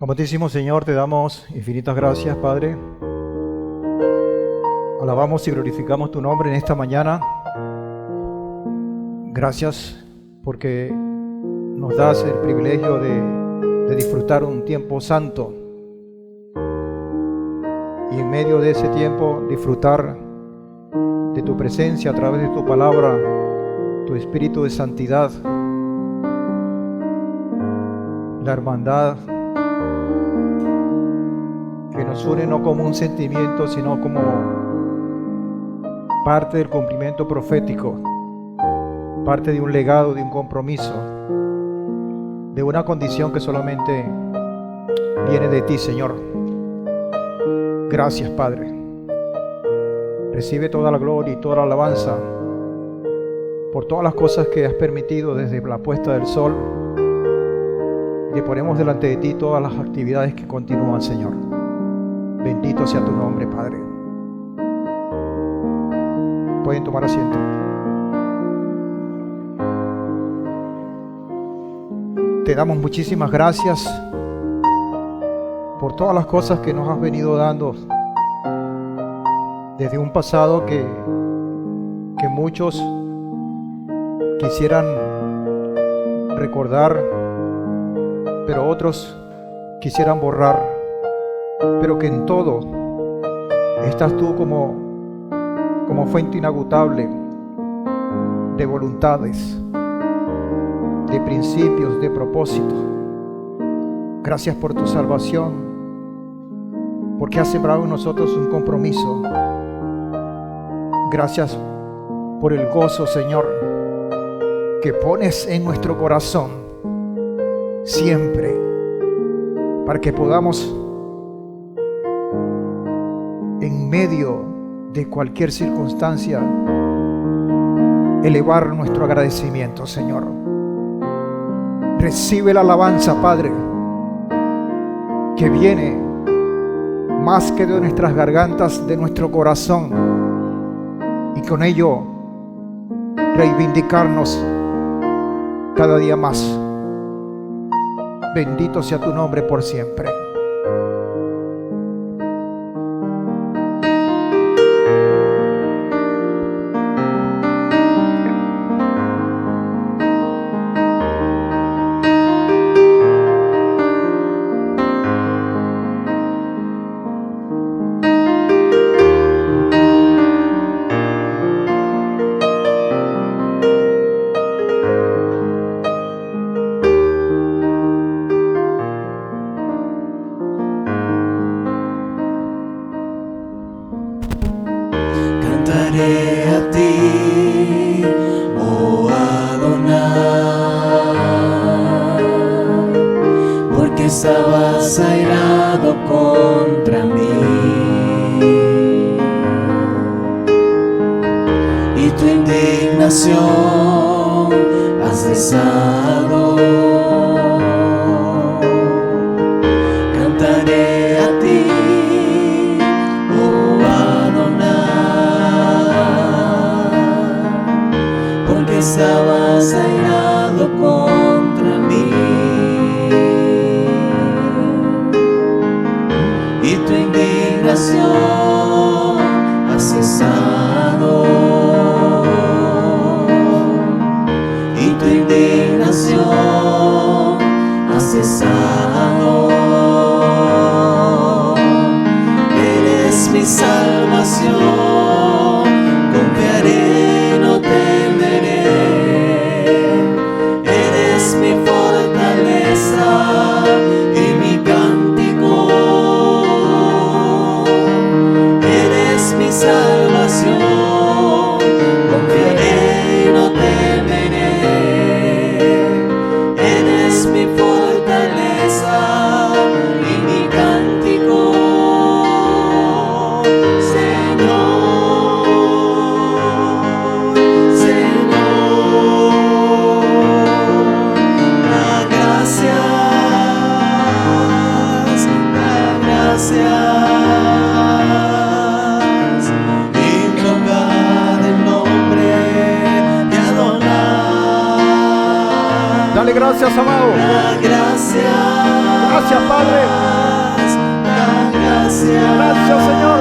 Amantísimo Señor, te damos infinitas gracias, Padre. Alabamos y glorificamos tu nombre en esta mañana. Gracias porque nos das el privilegio de disfrutar un tiempo santo. Y en medio de ese tiempo disfrutar de tu presencia a través de tu palabra, tu espíritu de santidad, la hermandad que nos une no como un sentimiento, sino como parte del cumplimiento profético, parte de un legado, de un compromiso, de una condición que solamente viene de ti, Señor. Gracias, Padre. Recibe toda la gloria y toda la alabanza por todas las cosas que has permitido desde la puesta del sol, y que ponemos delante de ti todas las actividades que continúan, Señor. Bendito sea tu nombre, Padre. Pueden tomar asiento. Te damos muchísimas gracias por todas las cosas que nos has venido dando desde un pasado que muchos quisieran recordar, pero otros quisieran borrar. Pero que en todo estás tú como fuente inagotable de voluntades, de principios, de propósitos. Gracias por tu salvación, porque has sembrado en nosotros un compromiso. Gracias por el gozo, Señor, que pones en nuestro corazón siempre, para que podamos, en medio de cualquier circunstancia, elevar nuestro agradecimiento, Señor. Recibe la alabanza, Padre, que viene más que de nuestras gargantas, de nuestro corazón, y con ello reivindicarnos cada día más. Bendito sea tu nombre por siempre. Estabas airado contra mí y tu indignación has cesado. Cantaré a ti, oh Adonai, porque estabas airado contra mí y tu indignación ha cesado, y tu indignación ha cesado. Eres mi salvación, confiaré, no temeré. Eres mi fortaleza y mi cántico. Mi salvación, confiaré, no temeré. Eres mi fortaleza y mi cántico, Señor, Señor. Da gracias, da gracias. Dale gracias, amado. Gracias. Gracias, Padre. Gracias, Señor.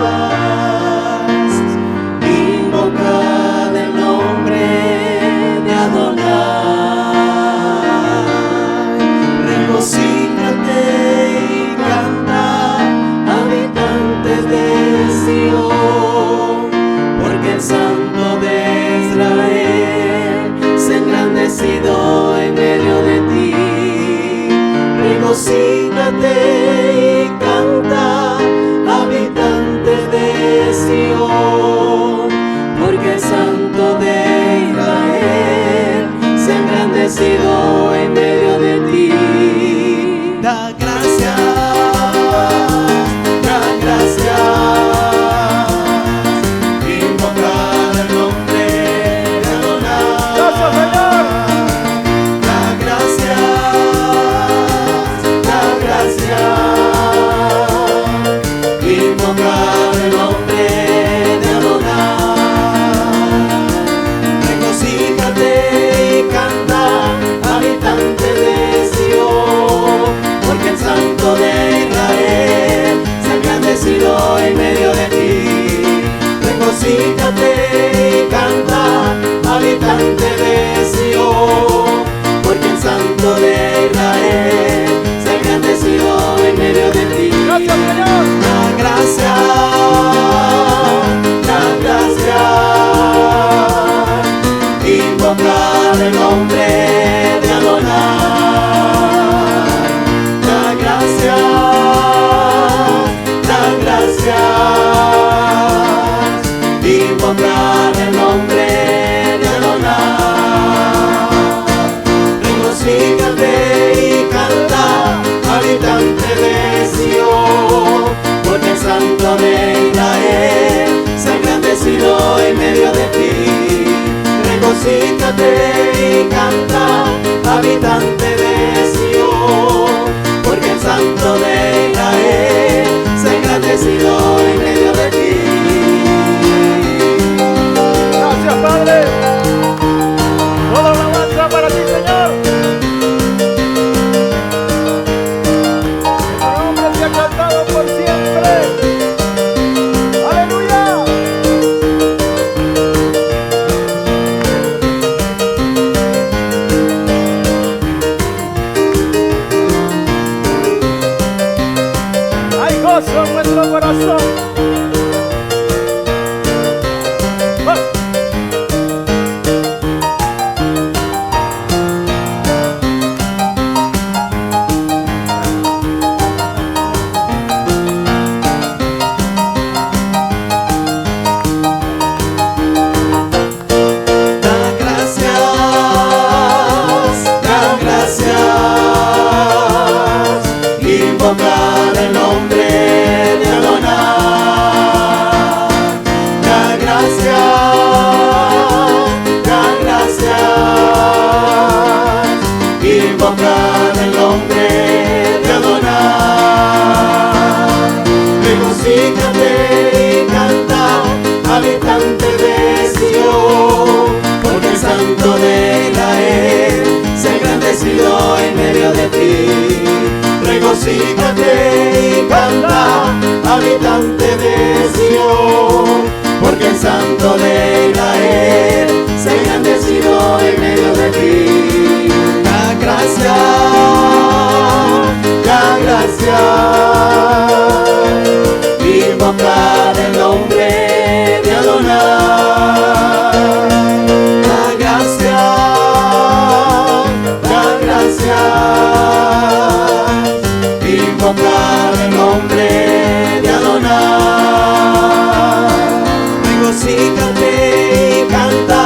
Invocar el nombre de Adonai. Regocíjate y canta, habitantes de Sion, porque el Santo de Israel se ha engrandecido en medio de ti. Regocíjate y canta, habitantes de Sion, porque el Santo de Israel se ha engrandecido en medio de ti. Da gracias, da gracias. Invocar el nombre de Adonai. Gracias, Señor. Da gracias, da gracias. Invocar el nombre de Adonai. Regocíjate y canta, habitante de Sion, porque el Santo de Israel se ha engrandecido en medio de ti. Regocíjate y canta, habitante de Sion, porque el Santo de Israel se ha engrandecido en medio de ti. Gracias, Señor. Da gracias, da gracias. Invocar el nombre de Adonai. Da gracias, da gracias. Invocar el nombre de Adonai. Regocíjate y canta, habitante de Sion, porque el Santo de Israel se ha engrandecido en medio de ti. Regocíjate y canta, habitante de Sion, porque el Santo de Israel se ha engrandecido en medio de ti. Gracias, Padre. Toda alabanza para ti, Señor. Tu nombre sea cantado por siempre. Aleluya. Hay gozo en nuestro corazón. ¡Ah! Da gracias, da gracias. Invocar el nombre de Adonai. Da gracias, da gracias. Invocar el nombre de Adonai. Regocíjate y canta, habitante de Sion, porque el Santo de Israel se ha engrandecido en medio de ti. Regocíjate y canta, habitante de Sion, porque el Santo de Israel se ha engrandecido en medio de ti. Da gracias, da gracias. Invocar el nombre de Adonai. Da gracias, da gracias. Invocar el nombre de Adonai. Regocíjate y canta,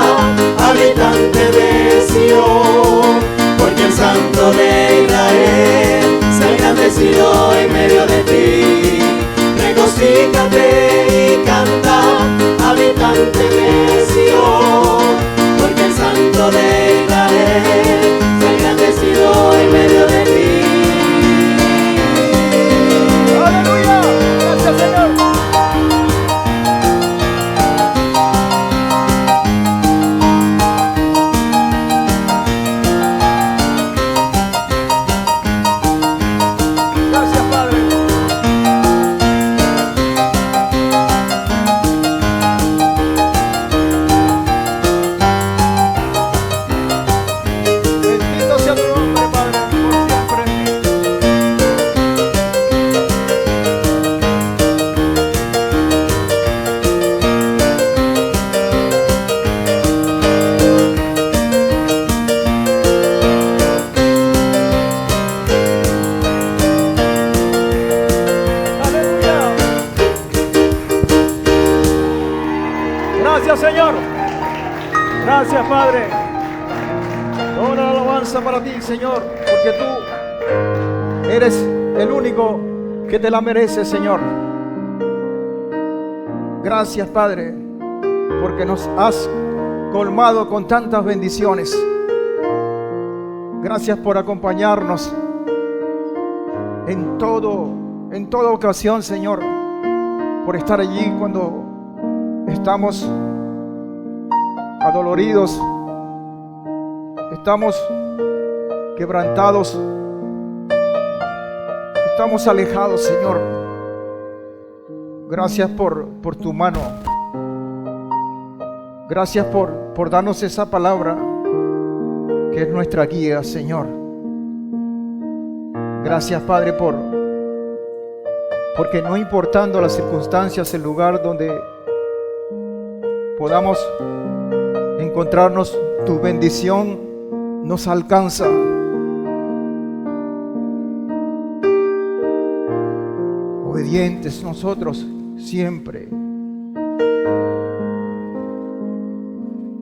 habitante de Sion, porque el Santo de Israel se ha engrandecido en medio de ti. Regocíjate y canta, habitante de Sion, porque el Santo de Israel se ha engrandecido en medio de ti. Aleluya. Gracias, Señor. Gracias, Señor. Gracias, Padre. Toda la alabanza para ti, Señor, porque tú eres el único que te la merece, Señor. Gracias, Padre, porque nos has colmado con tantas bendiciones. Gracias por acompañarnos en toda ocasión, Señor, por estar allí cuando estamos adoloridos, estamos quebrantados, estamos alejados, Señor. Gracias por tu mano. Gracias por darnos esa palabra que es nuestra guía, Señor. Gracias, Padre, porque no importando las circunstancias, el lugar donde podamos encontrarnos, tu bendición nos alcanza. Obedientes nosotros siempre.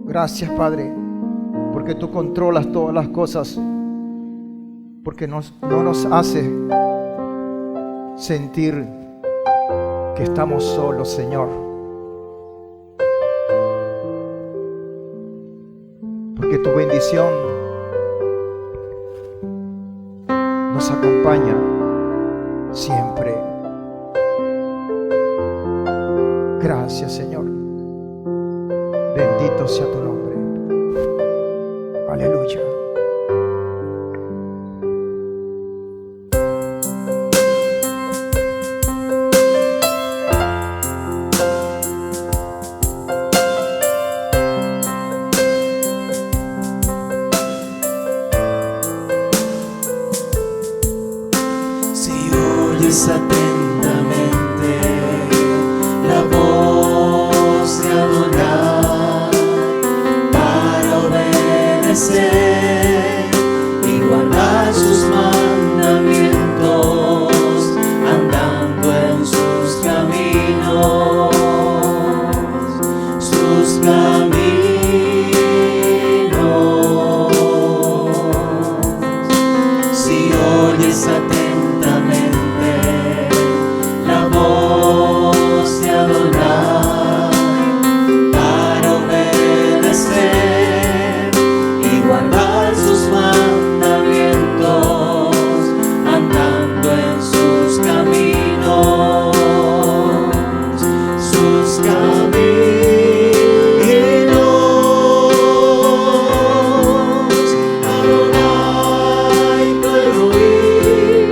Gracias, Padre, porque tú controlas todas las cosas, porque no nos hace sentir que estamos solos, Señor. Porque tu bendición nos acompaña siempre. Gracias, Señor. Bendito sea tu nombre. Aleluya. Si oyes atentamente la voz de Adonai para obedecer y guardar sus mandamientos, andando en sus caminos, sus caminos. Si oyes atentamente la voz de Adonai para obedecer y guardar sus mandamientos, andando en sus caminos, sus caminos. Adonai tu Elohim,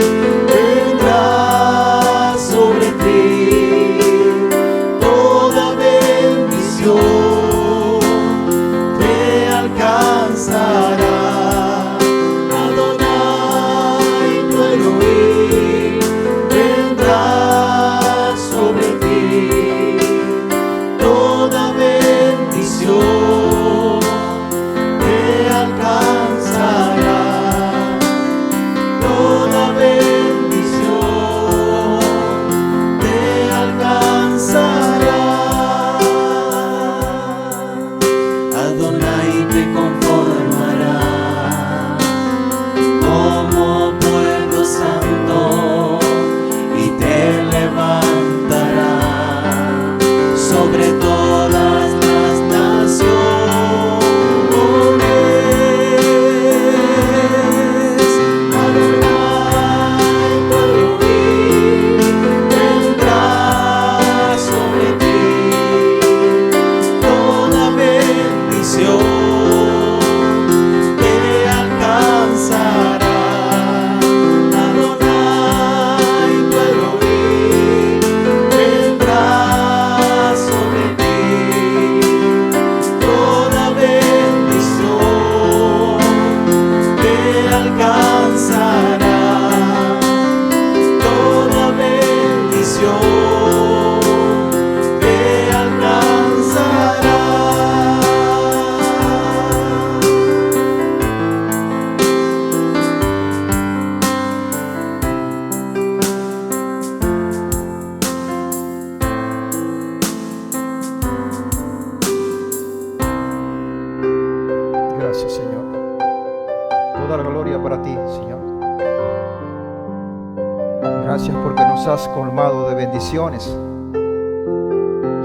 Gracias porque nos has colmado de bendiciones.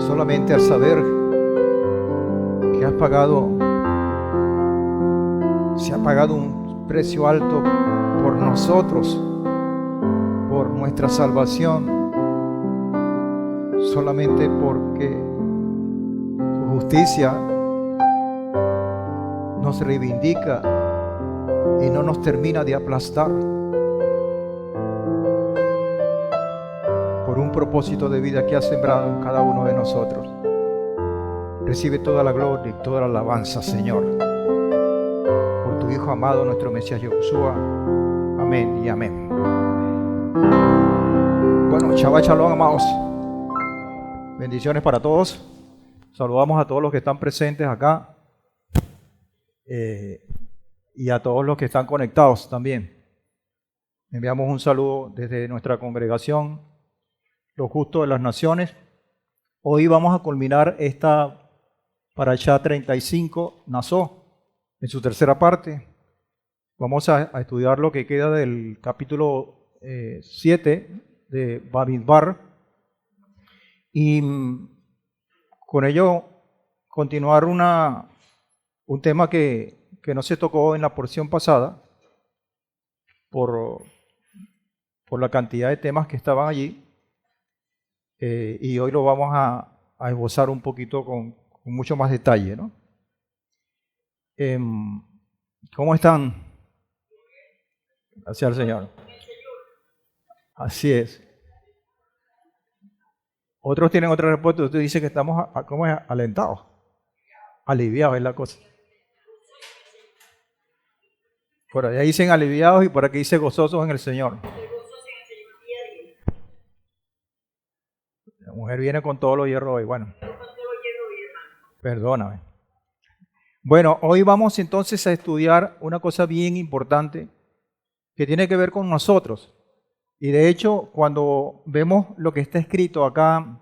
Solamente al saber que se ha pagado un precio alto por nosotros, por nuestra salvación, solamente porque tu justicia nos reivindica y no nos termina de aplastar por un propósito de vida que has sembrado en cada uno de nosotros. Recibe toda la gloria y toda la alabanza, Señor, por tu Hijo amado, nuestro Mesías Yeshua. Amén y amén. Bueno, Shabbat Shalom, amados. Bendiciones para todos. Saludamos a todos los que están presentes acá y a todos los que están conectados también. Enviamos un saludo desde nuestra congregación, Los Justos de las Naciones. Hoy vamos a culminar esta Parashá 35, Naso, en su tercera parte. Vamos a estudiar lo que queda del capítulo 7 de Bamidbar y con ello continuar un tema que no se tocó en la porción pasada por la cantidad de temas que estaban allí, y hoy lo vamos a esbozar un poquito con mucho más detalle, ¿no? ¿Cómo están? Gracias al Señor. Así es. Otros tienen otra respuesta. Usted dice que estamos ¿cómo es? Alentados, aliviados es la cosa. Por allá dicen aliviados y por aquí dice gozosos en el Señor. La mujer viene con todos los hierros hoy. Bueno, perdóname. Bueno, hoy vamos entonces a estudiar una cosa bien importante que tiene que ver con nosotros. Y de hecho, cuando vemos lo que está escrito acá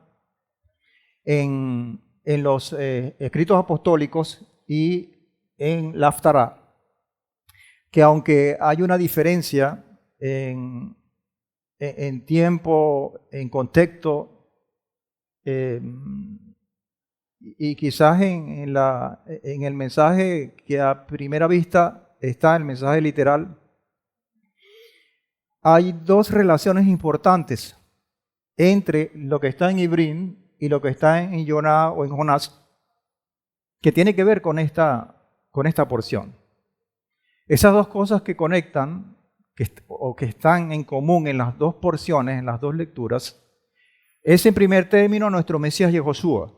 en los escritos apostólicos y en la Haftará, que aunque hay una diferencia en tiempo, en contexto, y quizás en el mensaje que a primera vista está, el mensaje literal, hay dos relaciones importantes entre lo que está en Ibrim y lo que está en Yoná o en Jonás, que tiene que ver con esta porción. Esas dos cosas que conectan o que están en común en las dos porciones, en las dos lecturas, es en primer término nuestro Mesías Yehoshua.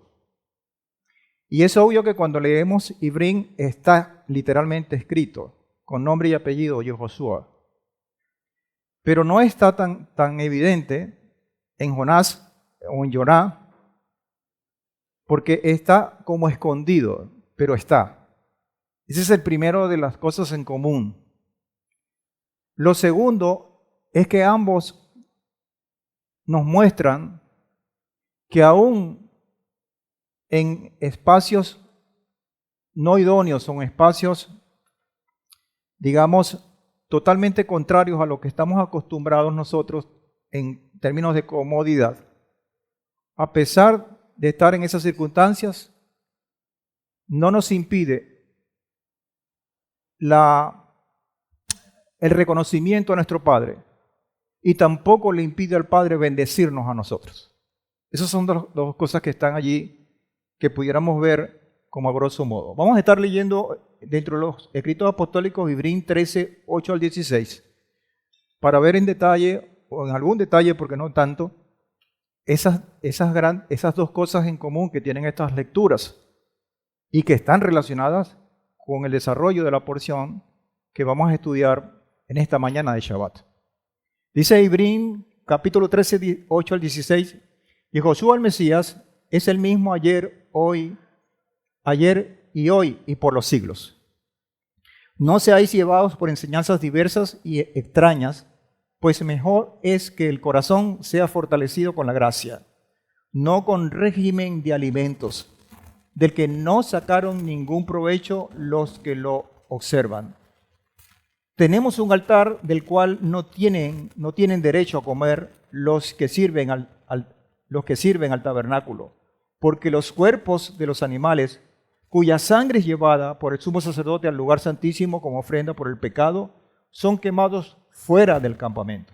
Y es obvio que cuando leemos Ibrim está literalmente escrito con nombre y apellido Yehoshua. Pero no está tan evidente en Jonás o en Yoná, porque está como escondido, pero está. Ese es el primero de las cosas en común. Lo segundo es que ambos nos muestran que aún en espacios no idóneos, son espacios, digamos, totalmente contrarios a lo que estamos acostumbrados nosotros en términos de comodidad. A pesar de estar en esas circunstancias, no nos impide el reconocimiento a nuestro Padre y tampoco le impide al Padre bendecirnos a nosotros. Esas son dos cosas que están allí que pudiéramos ver como a grosso modo. Vamos a estar leyendo dentro de los escritos apostólicos Ibrim 13, 8 al 16, para ver en detalle, o en algún detalle, porque no tanto, esas dos cosas en común que tienen estas lecturas y que están relacionadas con el desarrollo de la porción que vamos a estudiar en esta mañana de Shabbat. Dice Ibrim, capítulo 13, 8 al 16, y Josué el Mesías es el mismo ayer y hoy y por los siglos. No seáis llevados por enseñanzas diversas y extrañas, pues mejor es que el corazón sea fortalecido con la gracia, no con régimen de alimentos, del que no sacaron ningún provecho los que lo observan. Tenemos un altar del cual no tienen derecho a comer los que sirven los que sirven al tabernáculo, porque los cuerpos de los animales cuya sangre es llevada por el sumo sacerdote al lugar santísimo como ofrenda por el pecado, son quemados fuera del campamento.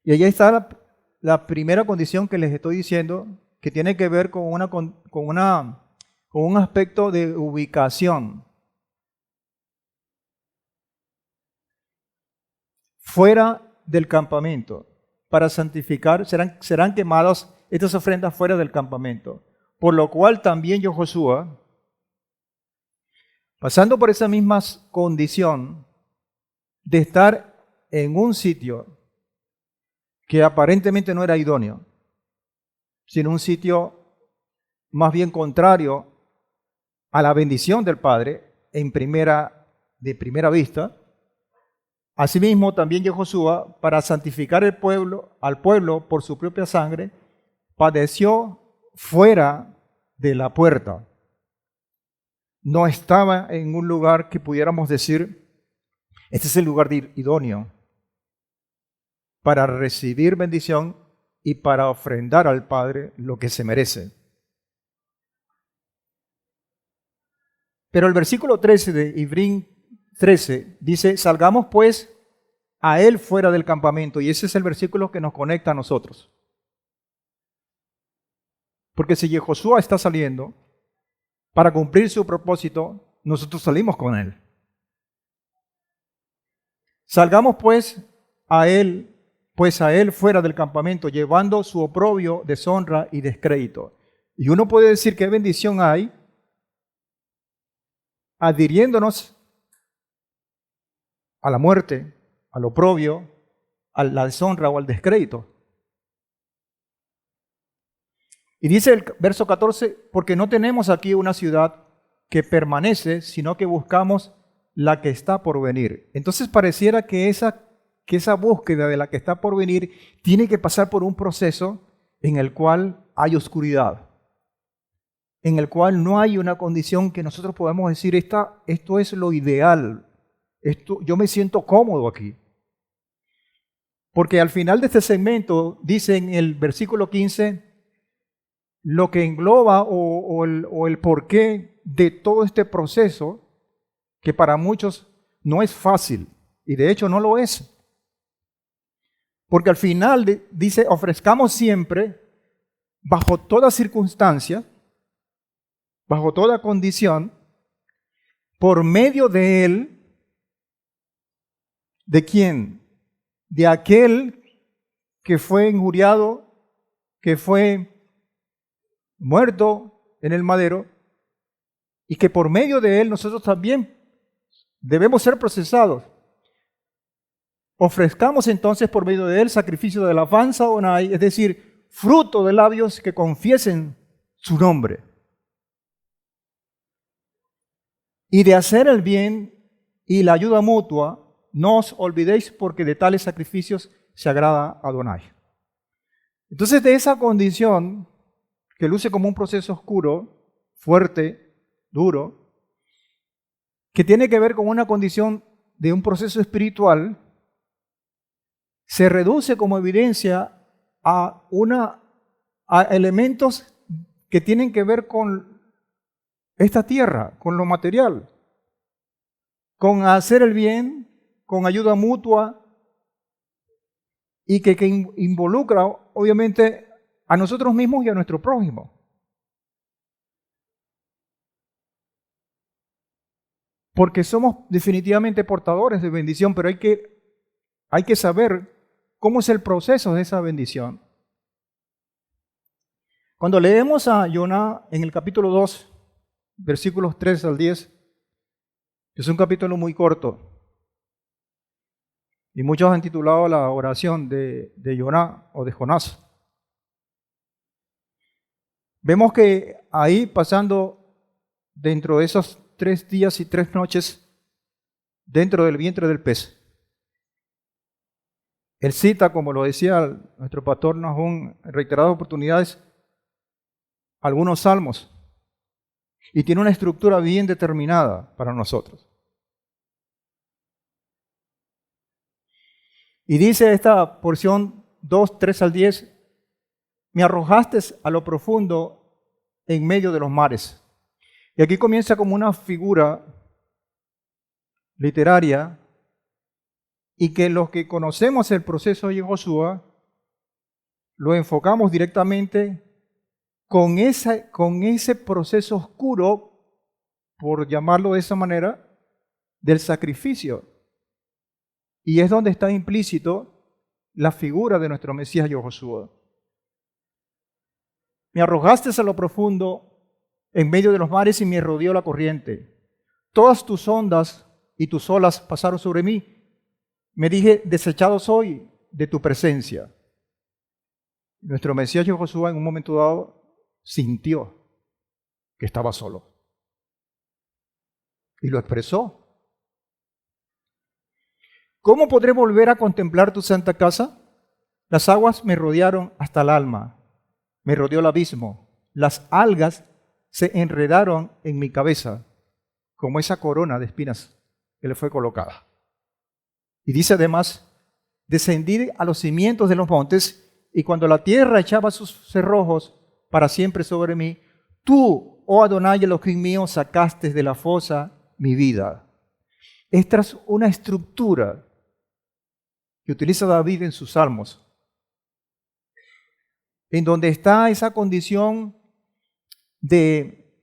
Y ahí está la primera condición que les estoy diciendo, que tiene que ver con un aspecto de ubicación. Fuera del campamento. Para santificar serán quemadas estas ofrendas fuera del campamento. Por lo cual también Josué, pasando por esa misma condición de estar en un sitio que aparentemente no era idóneo, sino un sitio más bien contrario a la bendición del Padre de primera vista, asimismo también Josué, para santificar al pueblo por su propia sangre, padeció fuera de la puerta. No estaba en un lugar que pudiéramos decir, este es el lugar idóneo para recibir bendición y para ofrendar al Padre lo que se merece. Pero el versículo 13 de Ibrín 13 dice, salgamos pues a él fuera del campamento. Y ese es el versículo que nos conecta a nosotros. Porque si Josué está saliendo para cumplir su propósito, nosotros salimos con él. Salgamos pues a él fuera del campamento, llevando su oprobio, deshonra y descrédito. Y uno puede decir qué bendición hay adhiriéndonos a la muerte, al oprobio, a la deshonra o al descrédito. Y dice el verso 14, porque no tenemos aquí una ciudad que permanece, sino que buscamos la que está por venir. Entonces pareciera que esa búsqueda de la que está por venir tiene que pasar por un proceso en el cual hay oscuridad, en el cual no hay una condición que nosotros podemos decir, esto es lo ideal, yo me siento cómodo aquí. Porque al final de este segmento dice en el versículo 15, lo que engloba o el porqué de todo este proceso, que para muchos no es fácil, y de hecho no lo es. Porque al final dice, ofrezcamos siempre, bajo toda circunstancia, bajo toda condición, por medio de Él, ¿de quién? De aquel que fue injuriado, que fue muerto en el madero, y que por medio de Él nosotros también debemos ser procesados. Ofrezcamos entonces por medio de Él sacrificio de alabanza o Adonai, es decir, fruto de labios que confiesen su nombre. Y de hacer el bien y la ayuda mutua, no os olvidéis porque de tales sacrificios se agrada a Adonai. Entonces de esa condición que luce como un proceso oscuro, fuerte, duro, que tiene que ver con una condición de un proceso espiritual, se reduce como evidencia a elementos que tienen que ver con esta tierra, con lo material, con hacer el bien, con ayuda mutua y que involucra obviamente a nosotros mismos y a nuestro prójimo. Porque somos definitivamente portadores de bendición, pero hay que saber cómo es el proceso de esa bendición. Cuando leemos a Jonás en el capítulo 2, versículos 3 al 10, es un capítulo muy corto. Y muchos han titulado la oración de Jonás o de Jonás. Vemos que ahí pasando dentro de esos 3 días y 3 noches dentro del vientre del pez, él cita, como lo decía nuestro pastor Nahum en reiteradas oportunidades, algunos salmos y tiene una estructura bien determinada para nosotros. Y dice esta porción 2, 3 al 10, me arrojaste a lo profundo en medio de los mares. Y aquí comienza como una figura literaria y que los que conocemos el proceso de Josué lo enfocamos directamente con ese proceso oscuro, por llamarlo de esa manera, del sacrificio. Y es donde está implícito la figura de nuestro Mesías Josué. Me arrojaste a lo profundo en medio de los mares y me rodeó la corriente. Todas tus ondas y tus olas pasaron sobre mí. Me dije, desechado soy de tu presencia. Nuestro Mesías Josué en un momento dado sintió que estaba solo. Y lo expresó. ¿Cómo podré volver a contemplar tu santa casa? Las aguas me rodearon hasta el alma. Me rodeó el abismo. Las algas se enredaron en mi cabeza, como esa corona de espinas que le fue colocada. Y dice además, descendí a los cimientos de los montes, y cuando la tierra echaba sus cerrojos para siempre sobre mí, tú, oh Adonai, Elohim mío, sacaste de la fosa mi vida. Esta es una estructura que utiliza David en sus salmos, en donde está esa condición de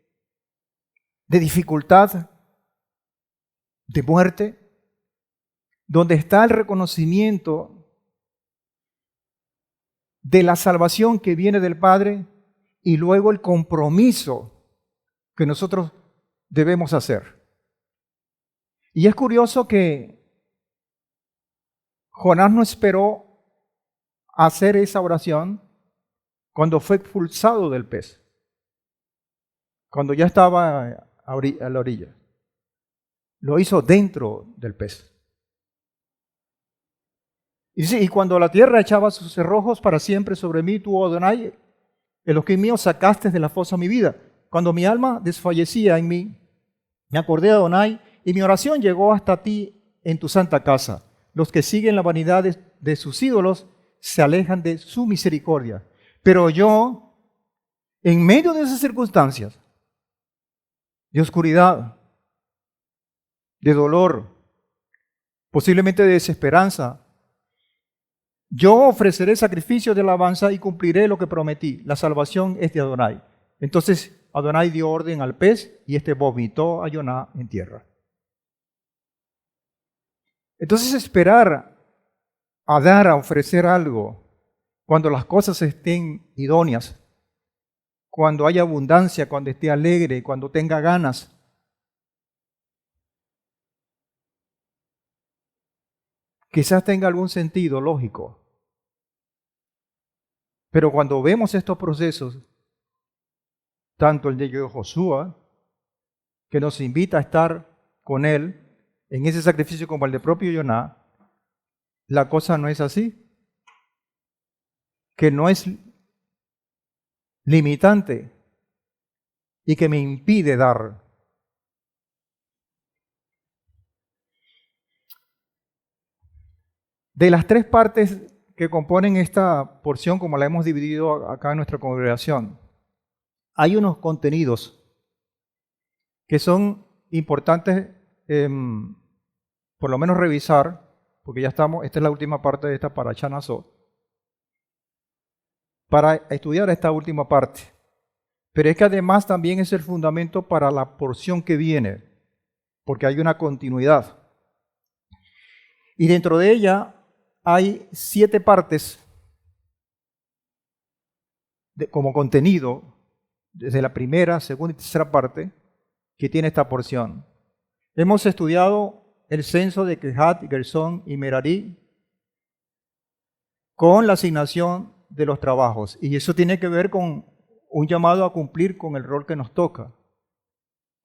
dificultad, de muerte, donde está el reconocimiento de la salvación que viene del Padre y luego el compromiso que nosotros debemos hacer. Y es curioso que Jonás no esperó hacer esa oración cuando fue expulsado del pez, cuando ya estaba a la orilla. Lo hizo dentro del pez. Y dice, y cuando la tierra echaba sus cerrojos para siempre sobre mí, tú, oh Adonai, Elohim mío, sacaste de la fosa mi vida. Cuando mi alma desfallecía en mí, me acordé de Adonai y mi oración llegó hasta ti en tu santa casa. Los que siguen la vanidad de sus ídolos se alejan de su misericordia. Pero yo, en medio de esas circunstancias, de oscuridad, de dolor, posiblemente de desesperanza, yo ofreceré sacrificio de alabanza y cumpliré lo que prometí. La salvación es de Adonai. Entonces Adonai dio orden al pez y este vomitó a Joná en tierra. Entonces esperar a dar, a ofrecer algo, cuando las cosas estén idóneas, cuando haya abundancia, cuando esté alegre, cuando tenga ganas, quizás tenga algún sentido lógico. Pero cuando vemos estos procesos, tanto el de Josué, que nos invita a estar con él en ese sacrificio, como el de propio Joná, la cosa no es así. Que no es limitante y que me impide dar. De las tres partes que componen esta porción, como la hemos dividido acá en nuestra congregación, hay unos contenidos que son importantes, por lo menos revisar, porque ya estamos, esta es la última parte de esta Parashá Naso, para estudiar esta última parte. Pero es que además también es el fundamento para la porción que viene, porque hay una continuidad. Y dentro de ella hay 7 partes como contenido, desde la primera, segunda y tercera parte, que tiene esta porción. Hemos estudiado el censo de Kehat, Gersón y Merari con la asignación de los trabajos. Y eso tiene que ver con un llamado a cumplir con el rol que nos toca.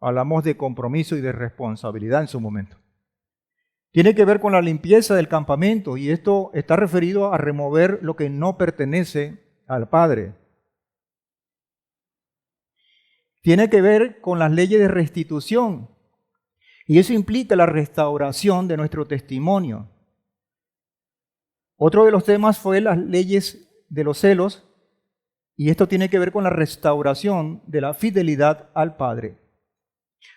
Hablamos de compromiso y de responsabilidad en su momento. Tiene que ver con la limpieza del campamento, y esto está referido a remover lo que no pertenece al Padre. Tiene que ver con las leyes de restitución, y eso implica la restauración de nuestro testimonio. Otro de los temas fue las leyes de los celos, y esto tiene que ver con la restauración de la fidelidad al Padre.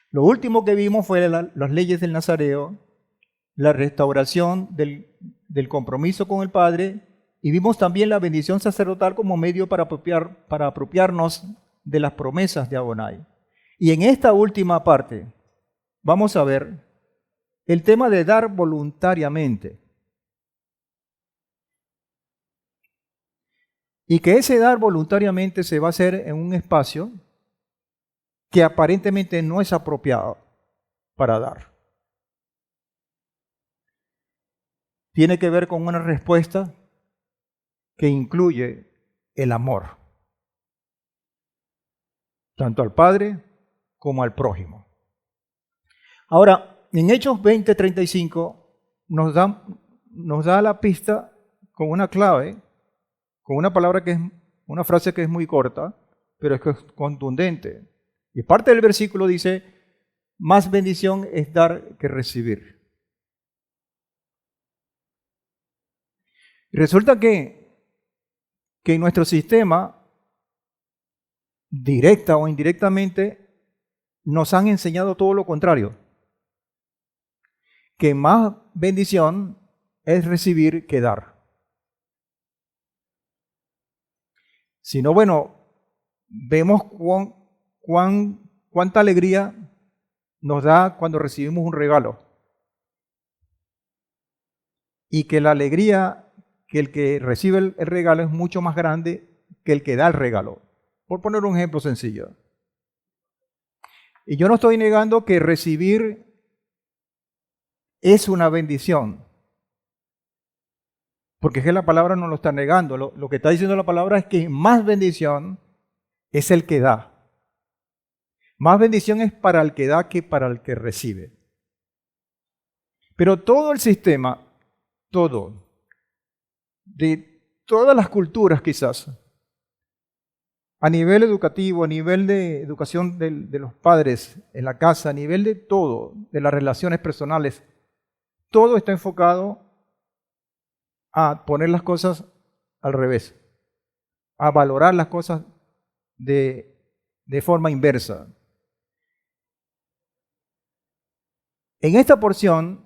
Lo último que vimos fue las leyes del Nazareo, la restauración del compromiso con el Padre, y vimos también la bendición sacerdotal como medio para apropiarnos de las promesas de Adonai. Y en esta última parte vamos a ver el tema de dar voluntariamente. Y que ese dar voluntariamente se va a hacer en un espacio que aparentemente no es apropiado para dar. Tiene que ver con una respuesta que incluye el amor, tanto al Padre como al prójimo. Ahora, en Hechos 20:35 nos da la pista con una clave, con una palabra que es una frase que es muy corta, pero es que es contundente. Y parte del versículo dice: más bendición es dar que recibir. Y resulta que en nuestro sistema, directa o indirectamente, nos han enseñado todo lo contrario. Que más bendición es recibir que dar. Si no, bueno, vemos cuánta alegría nos da cuando recibimos un regalo. Y que la alegría que el que recibe el regalo es mucho más grande que el que da el regalo. Por poner un ejemplo sencillo. Y yo no estoy negando que recibir es una bendición. Porque es que la palabra no lo está negando. Lo que está diciendo la palabra es que más bendición es el que da. Más bendición es para el que da que para el que recibe. Pero todo el sistema, de todas las culturas quizás, a nivel educativo, a nivel de educación de los padres en la casa, a nivel de todo, de las relaciones personales, todo está enfocado a poner las cosas al revés, a valorar las cosas de forma inversa. En esta porción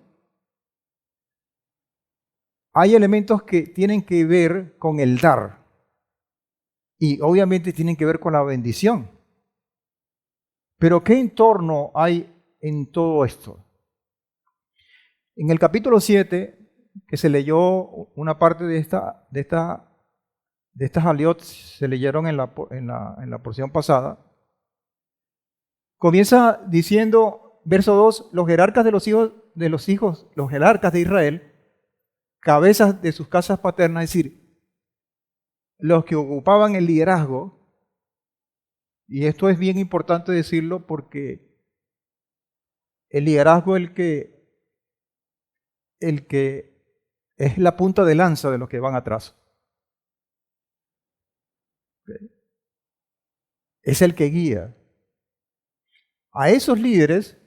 hay elementos que tienen que ver con el dar y obviamente tienen que ver con la bendición. Pero ¿qué entorno hay en todo esto? En el capítulo 7, que se leyó una parte de estas aliot, se leyeron en la porción pasada, comienza diciendo, verso 2, los jerarcas los jerarcas de Israel, cabezas de sus casas paternas, es decir, los que ocupaban el liderazgo, y esto es bien importante decirlo porque el liderazgo es el que es la punta de lanza de los que van atrás. Es el que guía. A esos líderes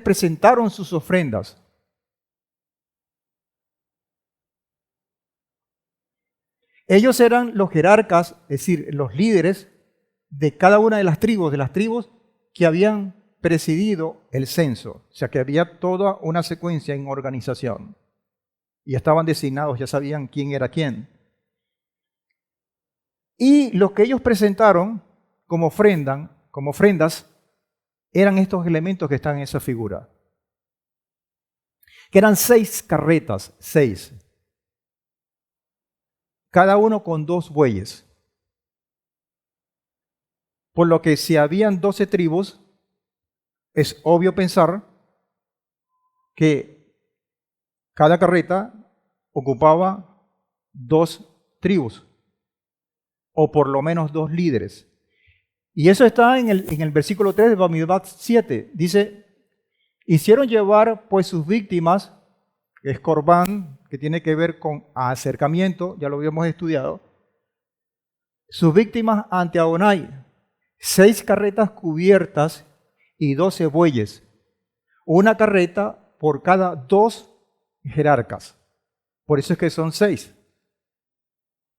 presentaron sus ofrendas. Ellos eran los jerarcas, es decir, los líderes de cada una de las tribus que habían presidido el censo. O sea, que había toda una secuencia en organización. Y estaban designados, ya sabían quién era quién. Y lo que ellos presentaron como ofrendas, eran estos elementos que están en esa figura. Que eran 6 carretas, 6. Cada uno con 2 bueyes. Por lo que si habían 12 tribus, es obvio pensar que cada carreta ocupaba 2 tribus, o por lo menos 2 líderes. Y eso está en el versículo 3 de Bamidbar 7. Dice, hicieron llevar pues sus víctimas, que es Corbán, que tiene que ver con acercamiento, ya lo habíamos estudiado, sus víctimas ante Adonai, 6 carretas cubiertas y 12 bueyes, una carreta por cada 2 jerarcas. Por eso es que son 6.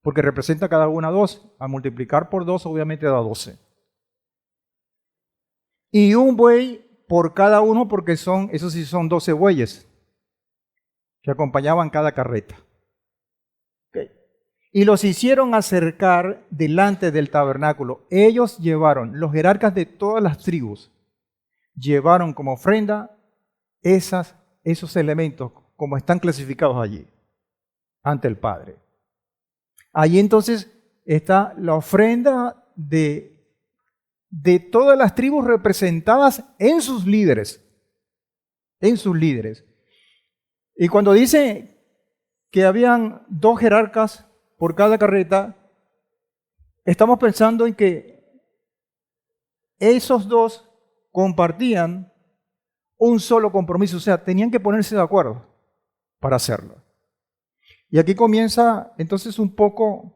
Porque representa cada una 2. A multiplicar por 2 obviamente da 12. Y un buey por cada uno, porque esos sí son 12 bueyes que acompañaban cada carreta. Okay. Y los hicieron acercar delante del tabernáculo. Ellos llevaron, los jerarcas de todas las tribus, llevaron como ofrenda esos elementos, como están clasificados allí, ante el Padre. Allí entonces está la ofrenda de todas las tribus representadas en sus líderes. En sus líderes. Y cuando dice que habían 2 jerarcas por cada carreta, estamos pensando en que esos 2 compartían un solo compromiso, o sea, tenían que ponerse de acuerdo para hacerlo. Y aquí comienza entonces un poco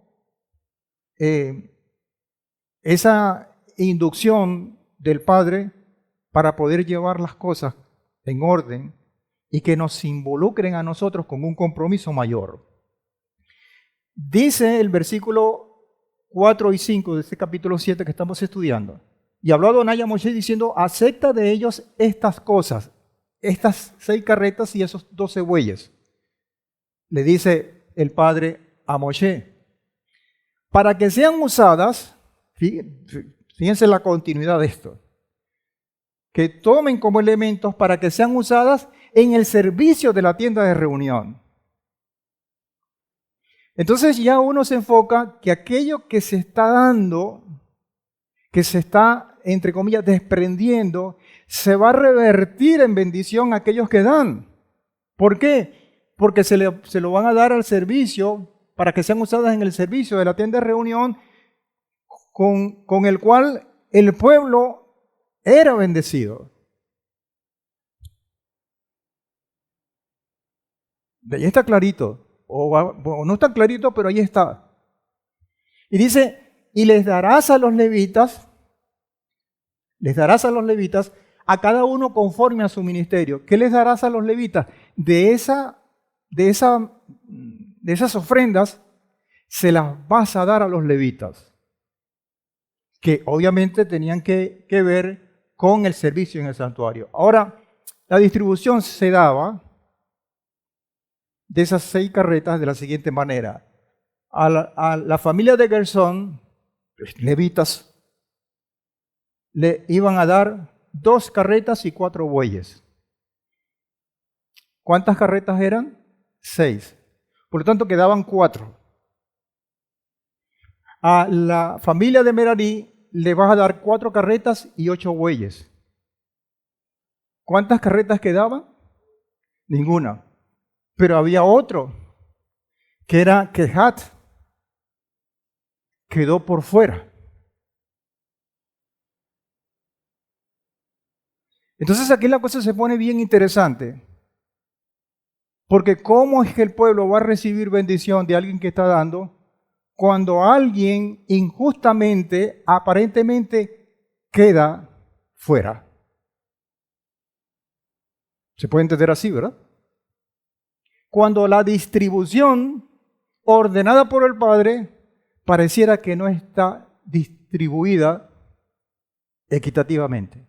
esa inducción del Padre para poder llevar las cosas en orden y que nos involucren a nosotros con un compromiso mayor. Dice el versículo 4 y 5 de este capítulo 7 que estamos estudiando. Y habló Adonai a Moshe diciendo, acepta de ellos estas cosas, estas 6 carretas y esos 12 bueyes. Le dice el Padre a Moshe, para que sean usadas, fíjense la continuidad de esto, que tomen como elementos para que sean usadas en el servicio de la tienda de reunión. Entonces ya uno se enfoca que aquello que se está dando, que se está, entre comillas, desprendiendo, se va a revertir en bendición a aquellos que dan. ¿Por qué? Porque se lo van a dar al servicio, para que sean usadas en el servicio de la tienda de reunión, con el cual el pueblo era bendecido. De ahí está clarito. O no está clarito, pero ahí está. Y dice, y les darás a los levitas, a cada uno conforme a su ministerio. ¿Qué les darás a los levitas? De esas ofrendas se las vas a dar a los levitas, que obviamente tenían que ver con el servicio en el santuario. Ahora, la distribución se daba de esas 6 carretas de la siguiente manera. A la familia de Gersón, levitas, le iban a dar 2 carretas y 4 bueyes. ¿Cuántas carretas eran? 6. Por lo tanto, quedaban 4. A la familia de Merarí le vas a dar 4 carretas y 8 bueyes. ¿Cuántas carretas quedaban? Ninguna. Pero había otro, que era Kehat, quedó por fuera. Entonces aquí la cosa se pone bien interesante, porque ¿cómo es que el pueblo va a recibir bendición de alguien que está dando cuando alguien injustamente, aparentemente, queda fuera? Se puede entender así, ¿verdad? Cuando la distribución ordenada por el Padre pareciera que no está distribuida equitativamente.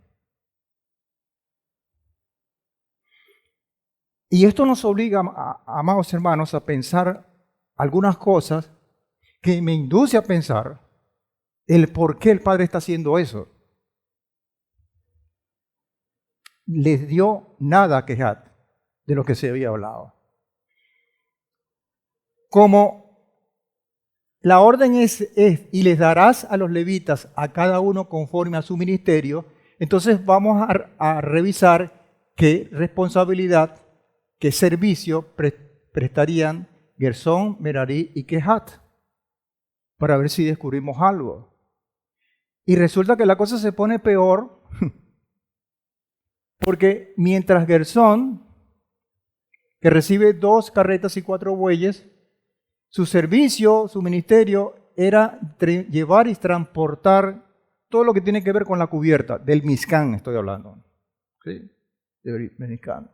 Y esto nos obliga, amados hermanos, a pensar algunas cosas que me induce a pensar el por qué el Padre está haciendo eso. Les dio nada a Kehat de lo que se había hablado. Como la orden es y les darás a los levitas a cada uno conforme a su ministerio, entonces vamos a revisar qué responsabilidad, qué servicio prestarían Gersón, Merarí y Kehat, para ver si descubrimos algo. Y resulta que la cosa se pone peor, porque mientras Gersón, que recibe 2 carretas y 4 bueyes, su servicio, su ministerio era llevar y transportar todo lo que tiene que ver con la cubierta, del Mizcán estoy hablando, ¿sí? Del Mizcán.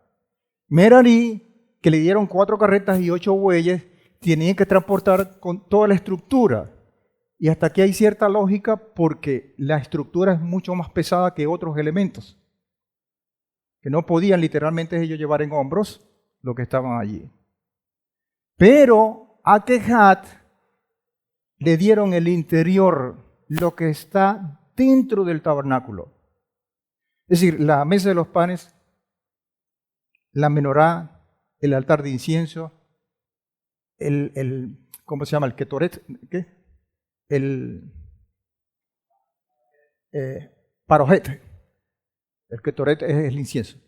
Merari, que le dieron 4 carretas y 8 bueyes, tenían que transportar con toda la estructura. Y hasta aquí hay cierta lógica porque la estructura es mucho más pesada que otros elementos, que no podían literalmente ellos llevar en hombros lo que estaban allí. Pero a Kehat le dieron el interior, lo que está dentro del tabernáculo. Es decir, la mesa de los panes, la menorá, el altar de incienso, ¿cómo se llama? El ketoret, ¿qué? El parojet. El ketoret es el incienso.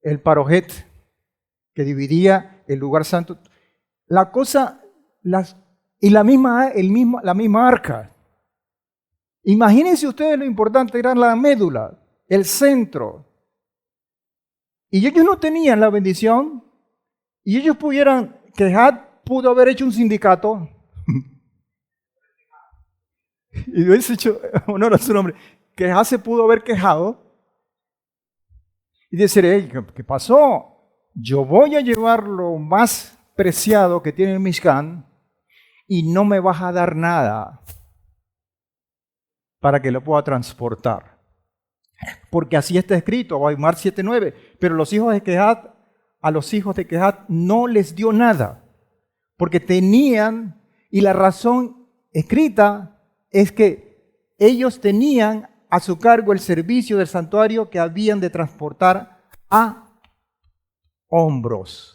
El parojet, que dividía el lugar santo. La cosa, y la misma arca. Imagínense ustedes lo importante, era la médula, el centro. Y ellos no tenían la bendición, y ellos Kehat pudo haber hecho un sindicato, y hubiese hecho honor a su nombre. Kehat se pudo haber quejado, y decir, hey, ¿qué pasó? Yo voy a llevar lo más preciado que tiene el Mishkan, y no me vas a dar nada para que lo pueda transportar. Porque así está escrito, Weimar 7:9. Pero a los hijos de Kehat no les dio nada, porque tenían, y la razón escrita es que ellos tenían a su cargo el servicio del santuario que habían de transportar a hombros.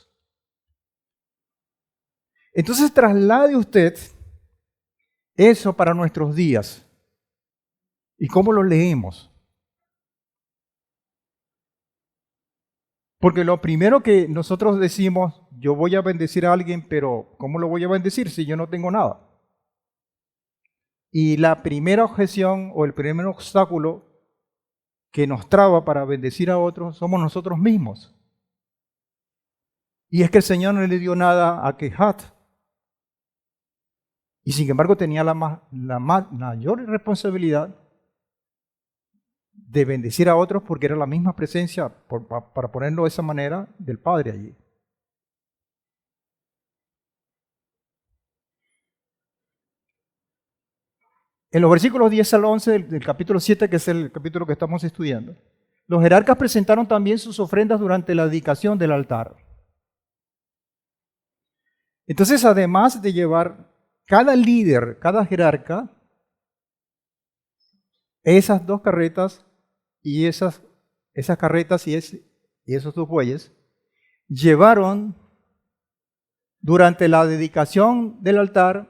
Entonces traslade usted eso para nuestros días. ¿Y cómo lo leemos? Porque lo primero que nosotros decimos, yo voy a bendecir a alguien, pero ¿cómo lo voy a bendecir si yo no tengo nada? Y la primera objeción o el primer obstáculo que nos traba para bendecir a otros somos nosotros mismos. Y es que el Señor no le dio nada a Kehat. Y sin embargo tenía la mayor responsabilidad de bendecir a otros porque era la misma presencia, para ponerlo de esa manera, del Padre allí. En los versículos 10 al 11 del capítulo 7, que es el capítulo que estamos estudiando, los jerarcas presentaron también sus ofrendas durante la dedicación del altar. Entonces, además de llevar cada líder, cada jerarca, esas 2 carretas y esas carretas y esos 2 bueyes, llevaron durante la dedicación del altar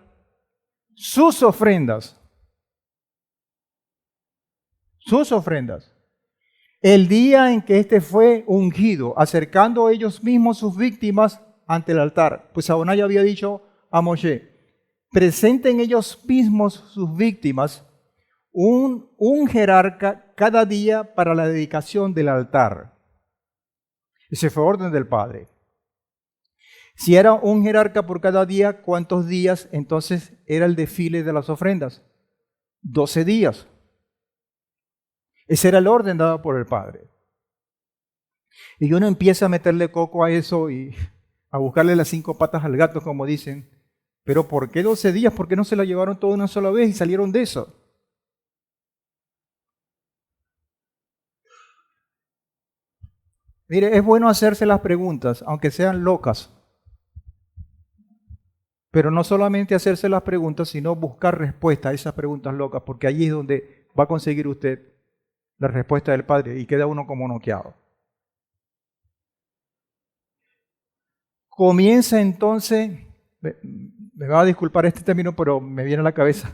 sus ofrendas. Sus ofrendas. El día en que éste fue ungido, acercando ellos mismos sus víctimas ante el altar. Pues Adonai había dicho a Moshe, presenten ellos mismos sus víctimas, un jerarca cada día para la dedicación del altar. Ese fue orden del Padre. Si era un jerarca por cada día, ¿cuántos días entonces era el desfile de las ofrendas? 12 días. Ese era el orden dado por el Padre. Y uno empieza a meterle coco a eso y a buscarle las 5 patas al gato, como dicen. Pero ¿por qué 12 días? ¿Por qué no se la llevaron toda una sola vez y salieron de eso? Mire, es bueno hacerse las preguntas, aunque sean locas. Pero no solamente hacerse las preguntas, sino buscar respuesta a esas preguntas locas, porque allí es donde va a conseguir usted la respuesta del Padre y queda uno como noqueado. Comienza entonces, me va a disculpar este término, pero me viene a la cabeza,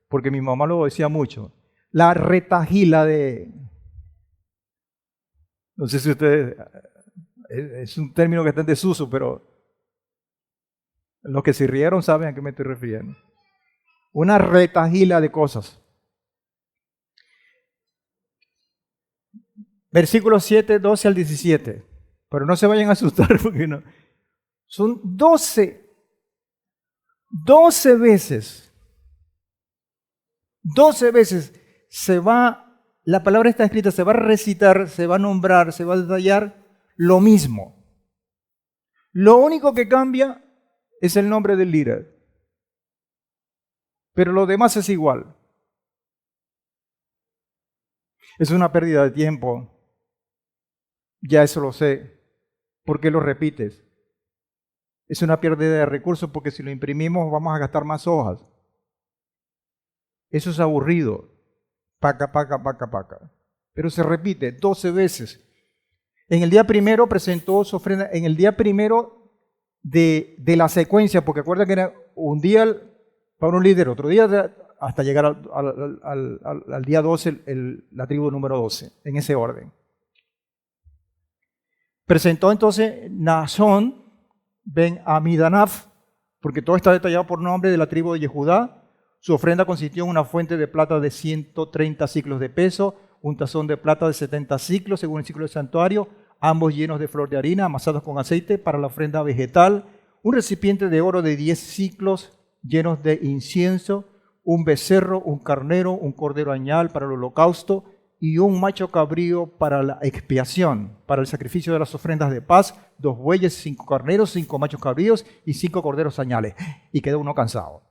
porque mi mamá lo decía mucho, la retajila no sé si ustedes, es un término que está en desuso, pero los que se rieron saben a qué me estoy refiriendo. Una retajila de cosas. Versículos 7, 12 al 17. Pero no se vayan a asustar porque no. Son 12 veces. 12 veces la palabra está escrita, se va a recitar, se va a nombrar, se va a detallar lo mismo. Lo único que cambia es el nombre del líder. Pero lo demás es igual. Es una pérdida de tiempo. Ya eso lo sé. ¿Por qué lo repites? Es una pérdida de recursos porque si lo imprimimos vamos a gastar más hojas. Eso es aburrido. Paca. Pero se repite 12 veces. En el día primero presentó su ofrenda. En el día primero de la secuencia, porque acuerda que era un día para un líder, otro día hasta llegar al día 12, la tribu número 12, en ese orden. Presentó entonces Naasón ben Amidanaf, porque todo está detallado por nombre de la tribu de Yehudá. Su ofrenda consistió en una fuente de plata de 130 ciclos de peso, un tazón de plata de 70 ciclos según el ciclo del santuario, ambos llenos de flor de harina, amasados con aceite para la ofrenda vegetal, un recipiente de oro de 10 ciclos llenos de incienso, un becerro, un carnero, un cordero añal para el holocausto y un macho cabrío para la expiación, para el sacrificio de las ofrendas de paz, 2 bueyes, 5 carneros, 5 machos cabríos y 5 corderos añales. Y queda uno cansado.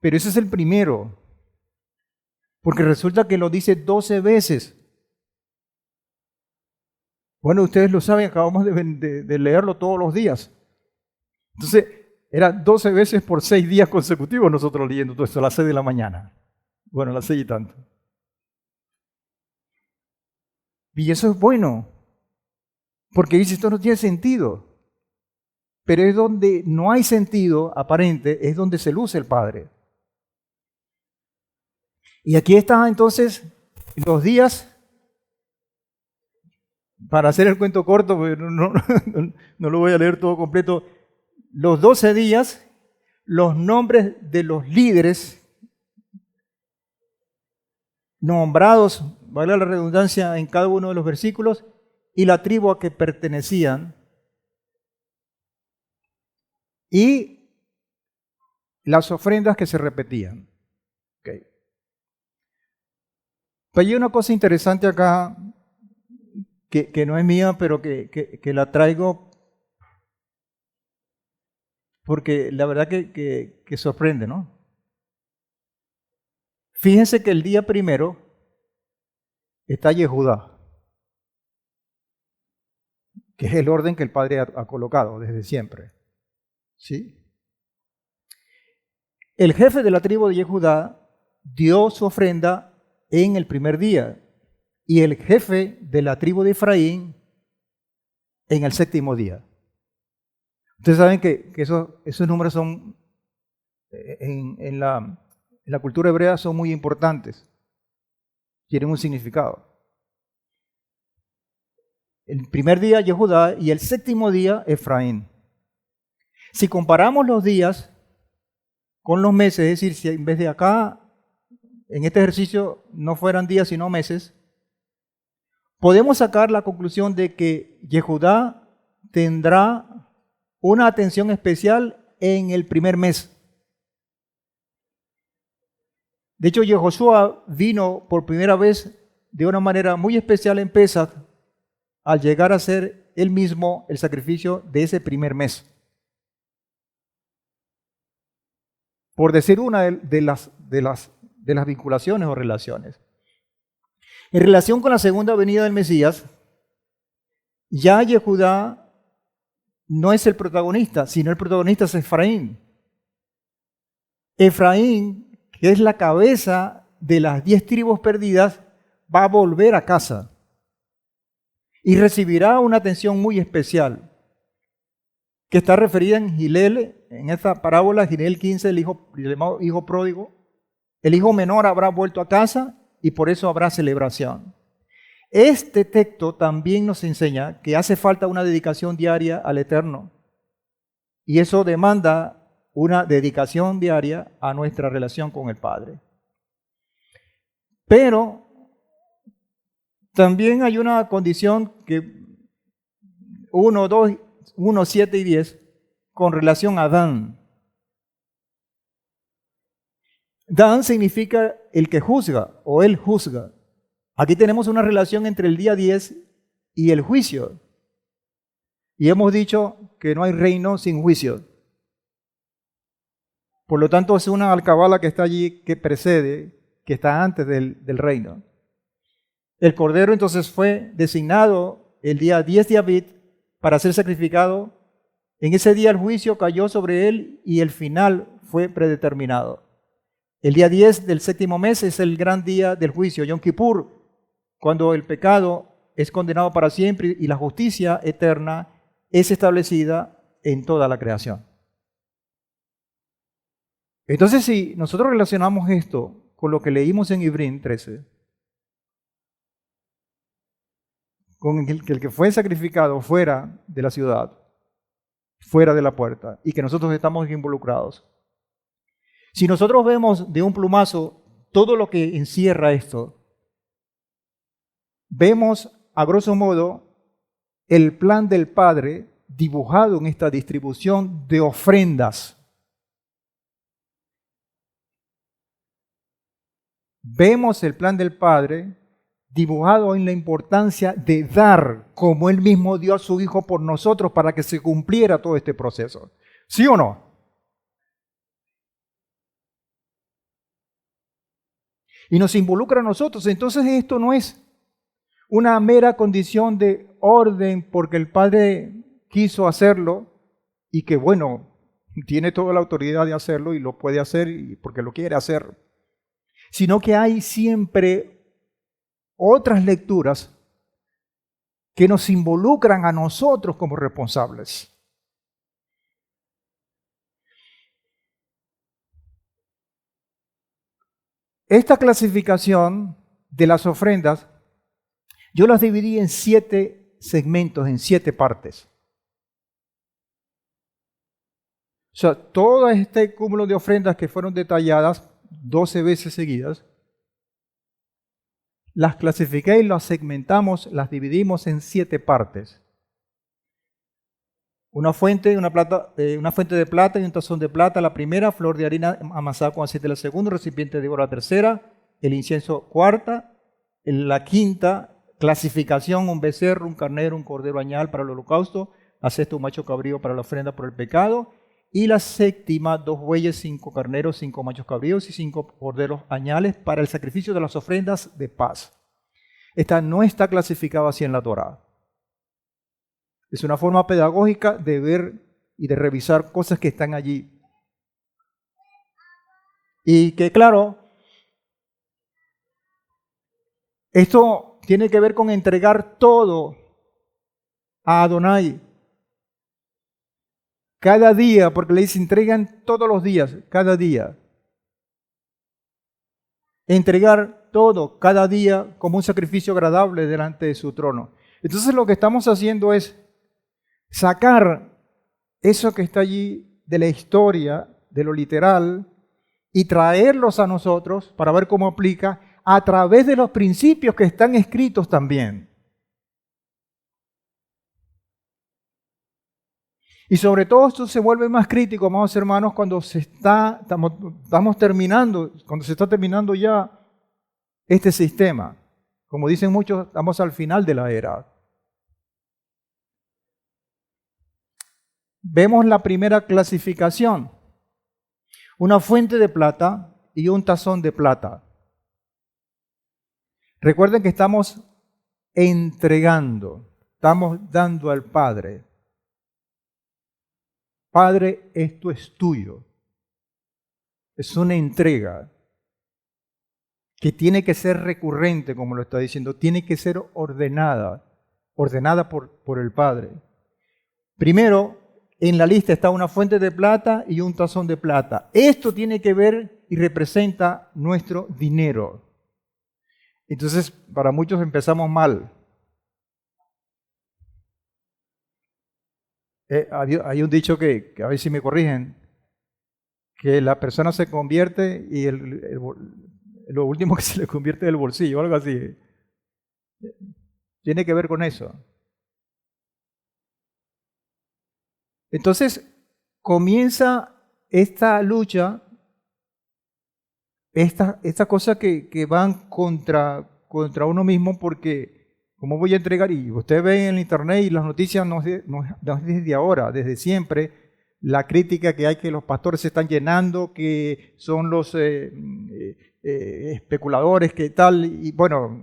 Pero ese es el primero, porque resulta que lo dice 12 veces. Bueno, ustedes lo saben, acabamos de leerlo todos los días. Entonces, era 12 veces por 6 días consecutivos nosotros leyendo todo esto a las 6 de la mañana. Bueno, a las 6 y tanto. Y eso es bueno, porque dice, esto no tiene sentido. Pero es donde no hay sentido aparente, es donde se luce el Padre. Y aquí están entonces los días, para hacer el cuento corto, porque no lo voy a leer todo completo, los 12 días, los nombres de los líderes nombrados, vale la redundancia, en cada uno de los versículos, y la tribu a que pertenecían, y las ofrendas que se repetían. Okay. Pero hay una cosa interesante acá, que no es mía, pero que la traigo porque la verdad que sorprende, ¿no? Fíjense que el día primero está Yehudá, que es el orden que el Padre ha colocado desde siempre. ¿Sí? El jefe de la tribu de Yehudá dio su ofrenda en el primer día y el jefe de la tribu de Efraín en el séptimo día. Ustedes saben que esos números son, en la cultura hebrea son muy importantes, tienen un significado. El primer día Yehudá y el séptimo día Efraín. Si comparamos los días con los meses, es decir, si en vez de acá, en este ejercicio no fueran días sino meses, podemos sacar la conclusión de que Yehudá tendrá una atención especial en el primer mes. De hecho, Yehoshua vino por primera vez de una manera muy especial en Pesach al llegar a ser él mismo el sacrificio de ese primer mes. Por decir una de las vinculaciones o relaciones. En relación con la segunda venida del Mesías, ya Yehudá no es el protagonista, sino el protagonista es Efraín. Efraín, que es la cabeza de las 10 tribus perdidas, va a volver a casa y recibirá una atención muy especial, que está referida en Gilel, en esta parábola, Gilel 15, el llamado hijo pródigo. El hijo menor habrá vuelto a casa y por eso habrá celebración. Este texto también nos enseña que hace falta una dedicación diaria al Eterno. Y eso demanda una dedicación diaria a nuestra relación con el Padre. Pero también hay una condición que 1, 7 y 10 con relación a Dan. Dan significa el que juzga o él juzga. Aquí tenemos una relación entre el día 10 y el juicio. Y hemos dicho que no hay reino sin juicio. Por lo tanto, es una alcabala que está allí, que precede, que está antes del reino. El cordero entonces fue designado el día 10 de Abib para ser sacrificado. En ese día el juicio cayó sobre él y el final fue predeterminado. El día 10 del séptimo mes es el gran día del juicio, Yom Kippur, cuando el pecado es condenado para siempre y la justicia eterna es establecida en toda la creación. Entonces, si nosotros relacionamos esto con lo que leímos en Ibrín 13, con el que fue sacrificado fuera de la ciudad, fuera de la puerta, y que nosotros estamos involucrados. Si nosotros vemos de un plumazo todo lo que encierra esto, vemos a grosso modo el plan del Padre dibujado en esta distribución de ofrendas. Vemos el plan del Padre dibujado en la importancia de dar como Él mismo dio a su Hijo por nosotros para que se cumpliera todo este proceso. ¿Sí o no? Y nos involucra a nosotros. Entonces esto no es una mera condición de orden porque el Padre quiso hacerlo y que bueno, tiene toda la autoridad de hacerlo y lo puede hacer y porque lo quiere hacer, sino que hay siempre otras lecturas que nos involucran a nosotros como responsables. Esta clasificación de las ofrendas, yo las dividí en 7 segmentos, en 7 partes. O sea, todo este cúmulo de ofrendas que fueron detalladas 12 veces seguidas, las clasifiqué y las segmentamos, las dividimos en 7 partes. Una fuente de plata y un tazón de plata, la primera, flor de harina amasada con aceite la segunda, recipiente de oro la tercera, el incienso cuarta, la quinta, clasificación, un becerro, un carnero, un cordero añal para el holocausto, la sexta, un macho cabrío para la ofrenda por el pecado, y la séptima, 2 bueyes, 5 carneros, 5 machos cabríos y 5 corderos añales para el sacrificio de las ofrendas de paz. Esta no está clasificada así en la Torá. Es una forma pedagógica de ver y de revisar cosas que están allí. Y que claro, esto tiene que ver con entregar todo a Adonai. Cada día, porque le dice entregan todos los días, cada día. Entregar todo, cada día, como un sacrificio agradable delante de su trono. Entonces lo que estamos haciendo es sacar eso que está allí de la historia, de lo literal, y traerlos a nosotros para ver cómo aplica a través de los principios que están escritos también. Y sobre todo esto se vuelve más crítico, amados hermanos, cuando estamos terminando, cuando se está terminando ya este sistema. Como dicen muchos, estamos al final de la era. Vemos la primera clasificación. Una fuente de plata y un tazón de plata. Recuerden que estamos entregando, estamos dando al Padre. Padre, esto es tuyo. Es una entrega que tiene que ser recurrente, como lo está diciendo, tiene que ser ordenada por el Padre. Primero, en la lista está una fuente de plata y un tazón de plata. Esto tiene que ver y representa nuestro dinero. Entonces, para muchos empezamos mal. Hay un dicho que a ver si me corrigen, que la persona se convierte y lo último que se le convierte es el bolsillo, o algo así. Tiene que ver con eso. Entonces, comienza esta lucha, esta cosa que van contra uno mismo, porque ¿Cómo voy a entregar? Y usted ve en internet y las noticias no es desde ahora, desde siempre, la crítica que hay que los pastores se están llenando, que son los especuladores, que tal, y bueno,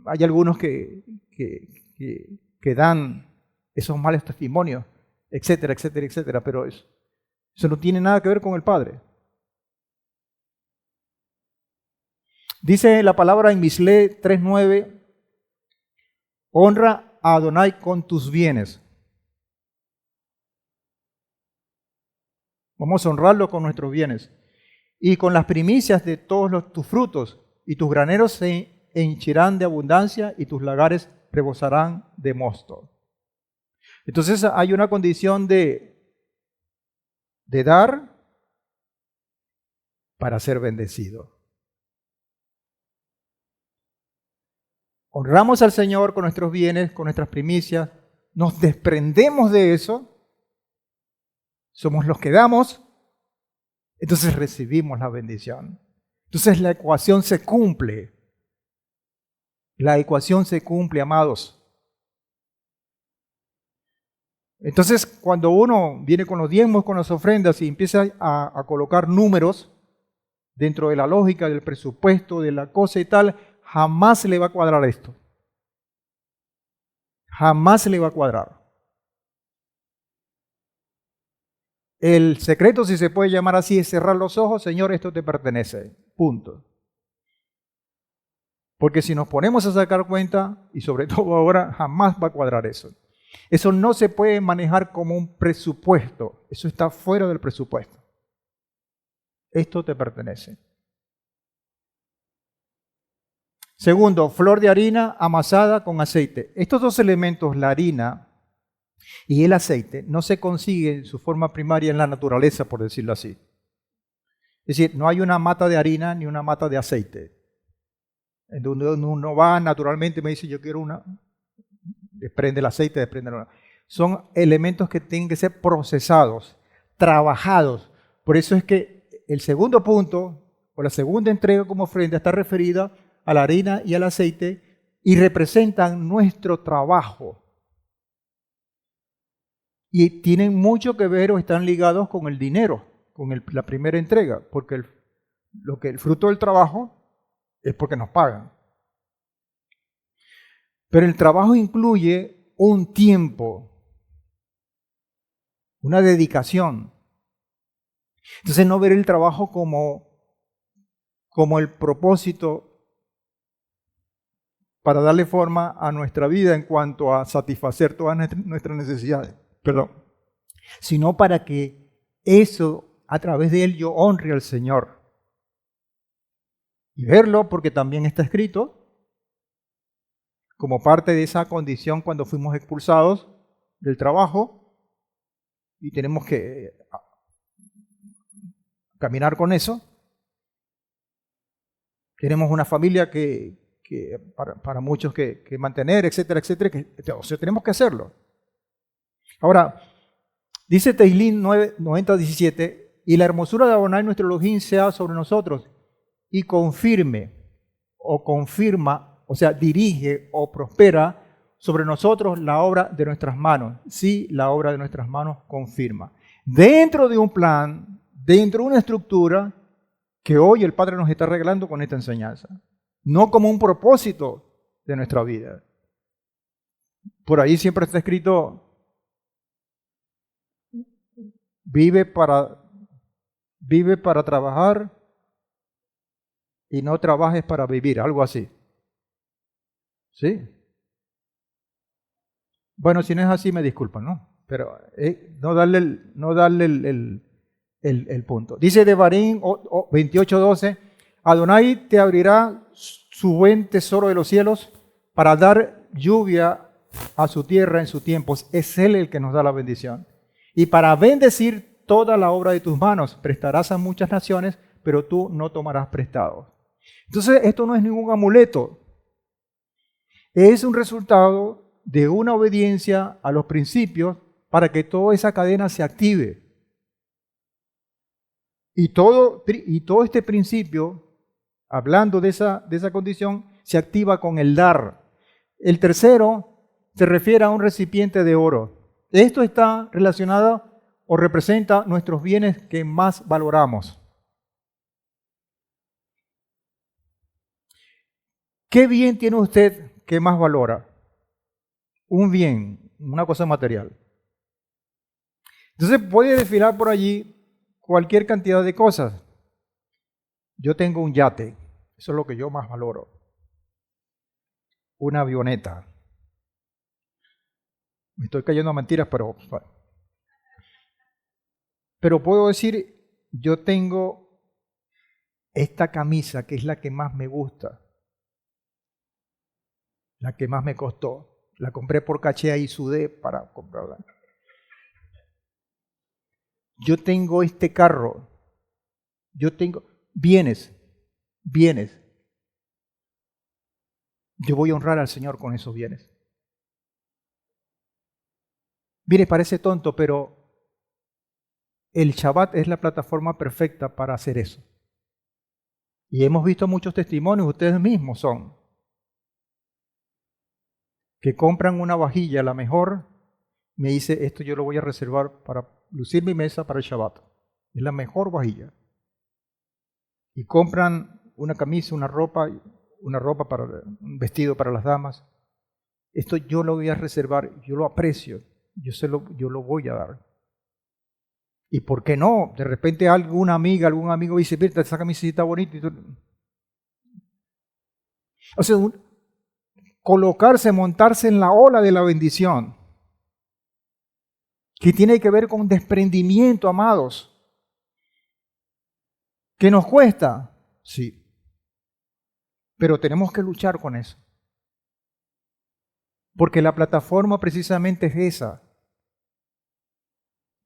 hay algunos que dan esos malos testimonios, etcétera, etcétera, etcétera, pero eso no tiene nada que ver con el Padre. Dice la palabra en Mislé 3:9, honra a Adonai con tus bienes. Vamos a honrarlo con nuestros bienes. Y con las primicias de todos tus frutos, y tus graneros se henchirán de abundancia, y tus lagares rebosarán de mosto. Entonces hay una condición de dar para ser bendecido. Honramos al Señor con nuestros bienes, con nuestras primicias, nos desprendemos de eso, somos los que damos, entonces recibimos la bendición. Entonces la ecuación se cumple. La ecuación se cumple, amados. Entonces cuando uno viene con los diezmos, con las ofrendas y empieza a colocar números dentro de la lógica del presupuesto, de la cosa y tal, jamás le va a cuadrar esto. Jamás le va a cuadrar. El secreto, si se puede llamar así, es cerrar los ojos. Señor, esto te pertenece. Punto. Porque si nos ponemos a sacar cuenta, y sobre todo ahora, jamás va a cuadrar eso. Eso no se puede manejar como un presupuesto. Eso está fuera del presupuesto. Esto te pertenece. Segundo, flor de harina amasada con aceite. Estos dos elementos, la harina y el aceite, no se consiguen en su forma primaria en la naturaleza, por decirlo así. Es decir, no hay una mata de harina ni una mata de aceite. En donde uno va naturalmente y me dice, yo quiero una, desprende el aceite, desprende la... Son elementos que tienen que ser procesados, trabajados. Por eso es que el segundo punto, o la segunda entrega como ofrenda, está referida a la harina y al aceite y representan nuestro trabajo. Y tienen mucho que ver o están ligados con el dinero, con la primera entrega, porque el fruto del trabajo es porque nos pagan. Pero el trabajo incluye un tiempo, una dedicación. Entonces no ver el trabajo como el propósito para darle forma a nuestra vida en cuanto a satisfacer todas nuestras necesidades, sino para que eso, a través de él, yo honre al Señor. Y verlo, porque también está escrito, como parte de esa condición cuando fuimos expulsados del trabajo, y tenemos que caminar con eso. Tenemos una familia que para muchos que mantener, etcétera, etcétera, o sea, tenemos que hacerlo. Ahora, dice Teilín 90:17, y la hermosura de Adonai nuestro Elohim sea sobre nosotros, y confirme, o confirma, o sea, dirige o prospera sobre nosotros la obra de nuestras manos. Sí, la obra de nuestras manos confirma. Dentro de un plan, dentro de una estructura que hoy el Padre nos está regalando con esta enseñanza. No como un propósito de nuestra vida. Por ahí siempre está escrito, vive para trabajar y no trabajes para vivir, algo así. ¿Sí? Bueno, si no es así, me disculpan, ¿no? Pero no darle el punto. Dice Devarim 28:12, Adonai te abrirá su buen tesoro de los cielos para dar lluvia a su tierra en sus tiempos. Es Él el que nos da la bendición. Y para bendecir toda la obra de tus manos, prestarás a muchas naciones, pero tú no tomarás prestado. Entonces, esto no es ningún amuleto. Es un resultado de una obediencia a los principios para que toda esa cadena se active. Y todo este principio, hablando de esa condición, se activa con el dar. El tercero se refiere a un recipiente de oro. Esto está relacionado o representa nuestros bienes que más valoramos. ¿Qué bien tiene usted que más valora? Un bien, una cosa material. Entonces puede desfilar por allí cualquier cantidad de cosas. Yo tengo un yate, eso es lo que yo más valoro. Una avioneta. Me estoy cayendo a mentiras, pero puedo decir, yo tengo esta camisa que es la que más me gusta, la que más me costó. La compré por caché y sudé para comprarla. Yo tengo este carro, yo tengo bienes. Yo voy a honrar al Señor con esos bienes. Mire, parece tonto, pero el Shabbat es la plataforma perfecta para hacer eso. Y hemos visto muchos testimonios, ustedes mismos son, que compran una vajilla, la mejor, me dice, esto yo lo voy a reservar para lucir mi mesa para el Shabbat. Es la mejor vajilla. Y compran una camisa, una ropa para un vestido para las damas. Esto yo lo voy a reservar, yo lo aprecio, yo lo voy a dar. ¿Y por qué no? De repente alguna amiga, algún amigo dice, mira, esa camiseta está bonita. O sea, colocarse, montarse en la ola de la bendición, que tiene que ver con desprendimiento, amados. ¿Qué nos cuesta? Sí. Pero tenemos que luchar con eso. Porque la plataforma precisamente es esa.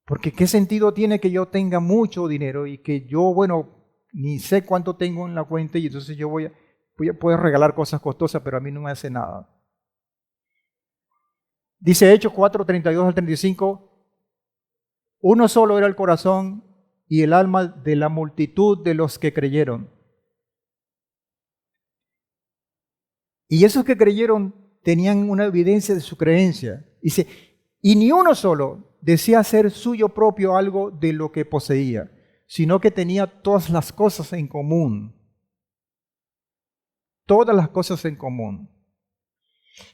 Porque ¿qué sentido tiene que yo tenga mucho dinero y que yo, ni sé cuánto tengo en la cuenta y entonces yo puedo regalar cosas costosas, pero a mí no me hace nada? Dice Hechos 4, 32 al 35, uno solo era el corazón y el alma de la multitud de los que creyeron. Y esos que creyeron tenían una evidencia de su creencia. Dice, y ni uno solo decía hacer suyo propio algo de lo que poseía, sino que tenía todas las cosas en común. Todas las cosas en común.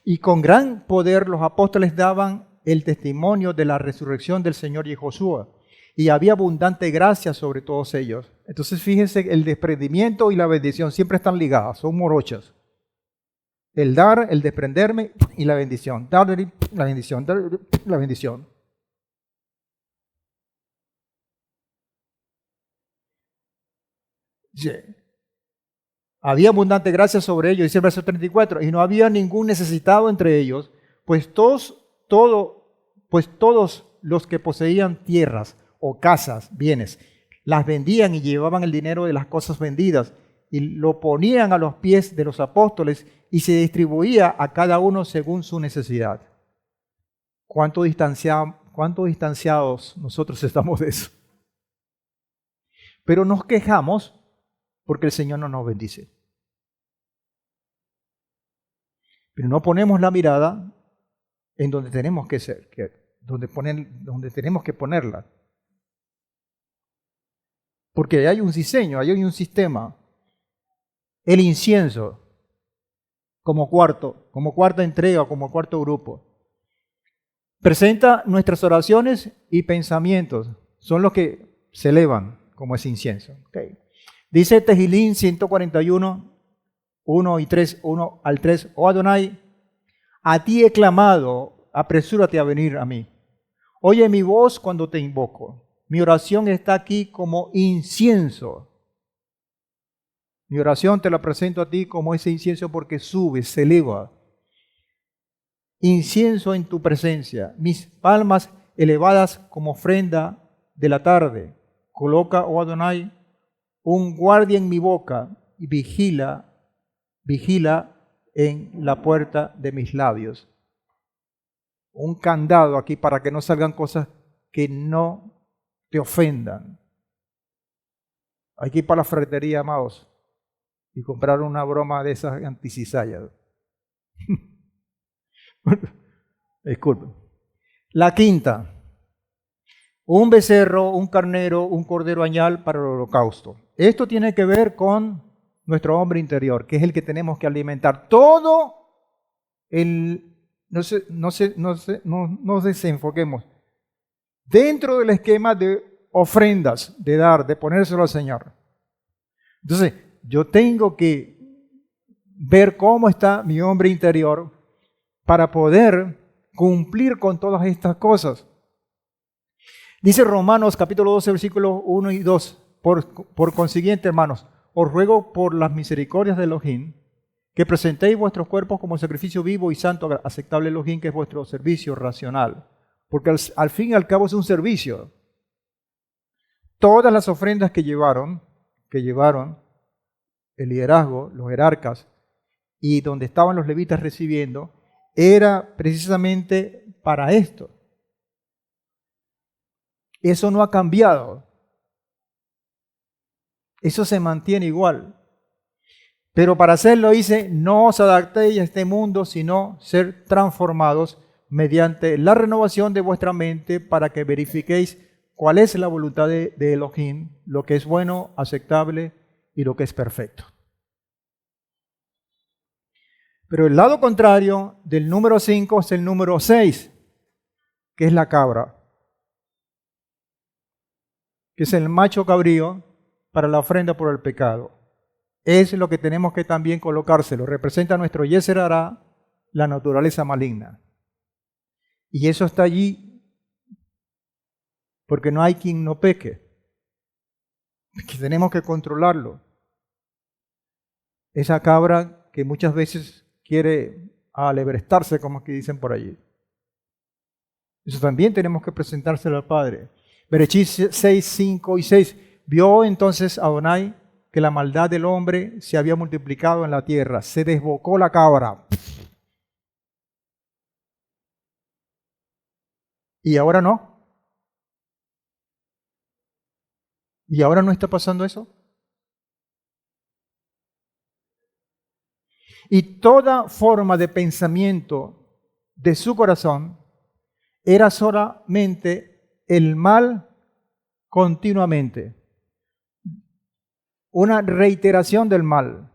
Y con gran poder los apóstoles daban el testimonio de la resurrección del Señor y Josué. Y había abundante gracia sobre todos ellos. Entonces fíjense, el desprendimiento y la bendición siempre están ligadas, son morochas. El dar, el desprenderme y la bendición. Dar la bendición, dar la bendición. Sí. Había abundante gracia sobre ellos, dice el verso 34, y no había ningún necesitado entre ellos, pues todos los que poseían tierras o casas, bienes, las vendían y llevaban el dinero de las cosas vendidas y lo ponían a los pies de los apóstoles y se distribuía a cada uno según su necesidad. ¿Cuánto distanciados nosotros estamos de eso? Pero nos quejamos porque el Señor no nos bendice. Pero no ponemos la mirada en donde tenemos que ser, donde tenemos que ponerla. Porque hay un diseño, hay un sistema. El incienso, como cuarta entrega, como cuarto grupo, presenta nuestras oraciones y pensamientos. Son los que se elevan como ese incienso. Okay. Dice Tejilín 141, 1 y 3, 1 al 3. Oh Adonai, a ti he clamado, apresúrate a venir a mí. Oye mi voz cuando te invoco. Mi oración está aquí como incienso. Mi oración te la presento a ti como ese incienso porque sube, se eleva. Incienso en tu presencia. Mis palmas elevadas como ofrenda de la tarde. Coloca, oh Adonai, un guardia en mi boca y vigila en la puerta de mis labios. Un candado aquí para que no salgan cosas que no te ofendan. Hay que ir para la ferretería, amados, y comprar una broma de esas anticizallas. Disculpen. La quinta, un becerro, un carnero, un cordero añal para el holocausto. Esto tiene que ver con nuestro hombre interior, que es el que tenemos que alimentar. Todo no nos desenfoquemos. Dentro del esquema de ofrendas, de dar, de ponérselo al Señor. Entonces, yo tengo que ver cómo está mi hombre interior para poder cumplir con todas estas cosas. Dice Romanos capítulo 12, versículos 1 y 2. Por consiguiente, hermanos, os ruego por las misericordias de Elohim que presentéis vuestros cuerpos como sacrificio vivo y santo, aceptable a Elohim, que es vuestro servicio racional. Porque al fin y al cabo es un servicio. Todas las ofrendas que llevaron el liderazgo, los jerarcas, y donde estaban los levitas recibiendo, era precisamente para esto. Eso no ha cambiado. Eso se mantiene igual. Pero para hacerlo dice, no os adaptéis a este mundo, sino ser transformados mediante la renovación de vuestra mente para que verifiquéis cuál es la voluntad de Elohim, lo que es bueno, aceptable y lo que es perfecto. Pero el lado contrario del número 5 es el número 6, que es la cabra, que es el macho cabrío para la ofrenda por el pecado. Es lo que tenemos que también colocárselo. Representa nuestro Yeser Hará, la naturaleza maligna. Y eso está allí porque no hay quien no peque. Que tenemos que controlarlo. Esa cabra que muchas veces quiere alebrestarse, como que dicen por allí. Eso también tenemos que presentárselo al Padre. Bereshit 6, 5 y 6. Vio entonces Adonai que la maldad del hombre se había multiplicado en la tierra. Se desbocó la cabra. ¿Y ahora no? ¿Y ahora no está pasando eso? Y toda forma de pensamiento de su corazón era solamente el mal continuamente. Una reiteración del mal.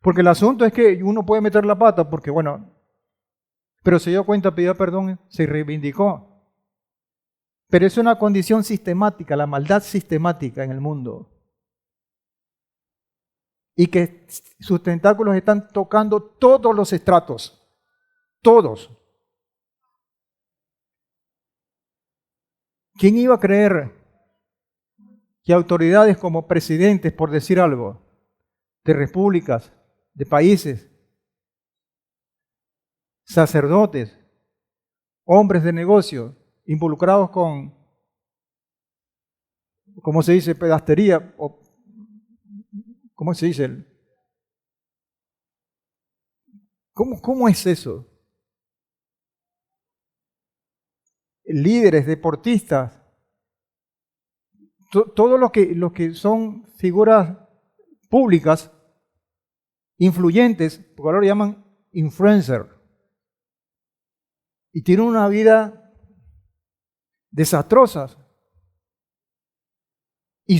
Porque el asunto es que uno puede meter la pata porque, bueno, pero se dio cuenta, pidió perdón, se reivindicó. Pero es una condición sistemática, la maldad sistemática en el mundo. Y que sus tentáculos están tocando todos los estratos. Todos. ¿Quién iba a creer que autoridades como presidentes, por decir algo, de repúblicas, de países, sacerdotes, hombres de negocio, involucrados con, ¿cómo se dice?, pedastería, o ¿cómo se dice? ¿Cómo es eso? Líderes, deportistas, todos los que son figuras públicas, influyentes, porque ahora lo llaman influencer, y tienen una vida desastrosa, y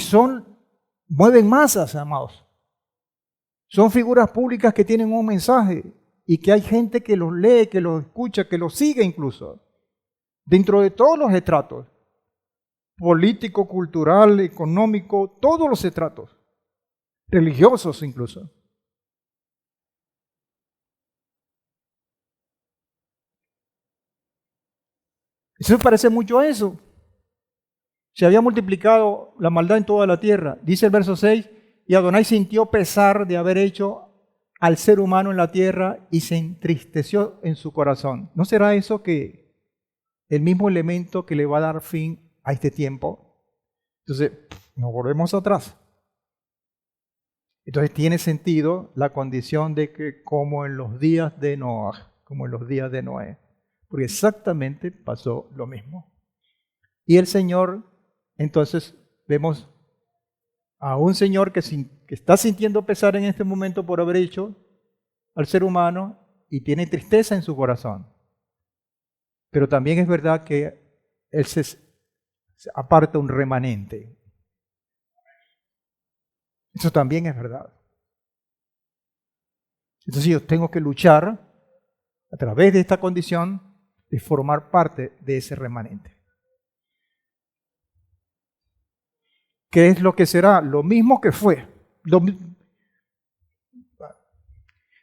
mueven masas, amados. Son figuras públicas que tienen un mensaje y que hay gente que los lee, que los escucha, que los sigue incluso, dentro de todos los estratos, político, cultural, económico, todos los estratos, religiosos incluso. Eso me parece mucho a eso. Se había multiplicado la maldad en toda la tierra. Dice el verso 6, y Adonai sintió pesar de haber hecho al ser humano en la tierra y se entristeció en su corazón. ¿No será eso que el mismo elemento que le va a dar fin a este tiempo? Entonces, nos volvemos atrás. Entonces tiene sentido la condición de que como en los días de Noé, porque exactamente pasó lo mismo. Y el Señor, entonces vemos a un Señor que está sintiendo pesar en este momento por haber hecho al ser humano y tiene tristeza en su corazón. Pero también es verdad que Él se aparta un remanente. Eso también es verdad. Entonces yo tengo que luchar a través de esta condición de formar parte de ese remanente. ¿Qué es lo que será? Lo mismo que fue.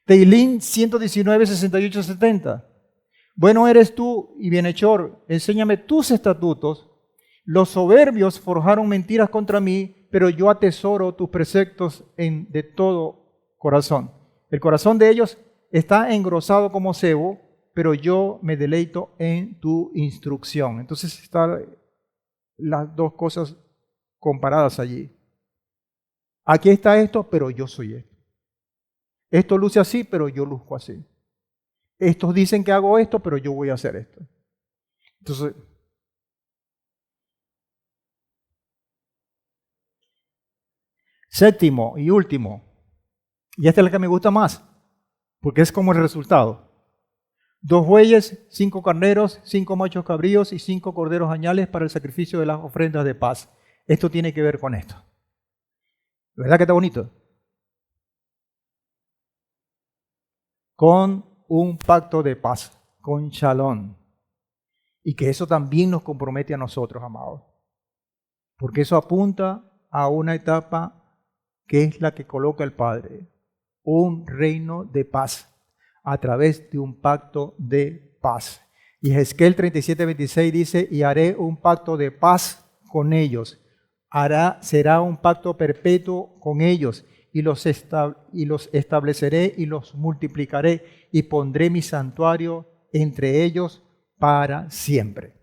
Teilín 119, 68, 70. Bueno eres tú y bienhechor, enséñame tus estatutos. Los soberbios forjaron mentiras contra mí, pero yo atesoro tus preceptos de todo corazón. El corazón de ellos está engrosado como cebo, pero yo me deleito en tu instrucción. Entonces están las dos cosas comparadas allí. Aquí está esto, pero yo soy esto. Esto luce así, pero yo luzco así. Estos dicen que hago esto, pero yo voy a hacer esto. Entonces, séptimo y último, y esta es la que me gusta más, porque es como el resultado. 2 bueyes, 5 carneros, 5 machos cabríos y 5 corderos añales para el sacrificio de las ofrendas de paz. Esto tiene que ver con esto. ¿Verdad que está bonito? Con un pacto de paz, con shalom. Y que eso también nos compromete a nosotros, amados. Porque eso apunta a una etapa que es la que coloca el Padre. Un reino de paz a través de un pacto de paz. Y Ezequiel 37:26 dice, y haré un pacto de paz con ellos. Será un pacto perpetuo con ellos. Y los estableceré y los multiplicaré y pondré mi santuario entre ellos para siempre.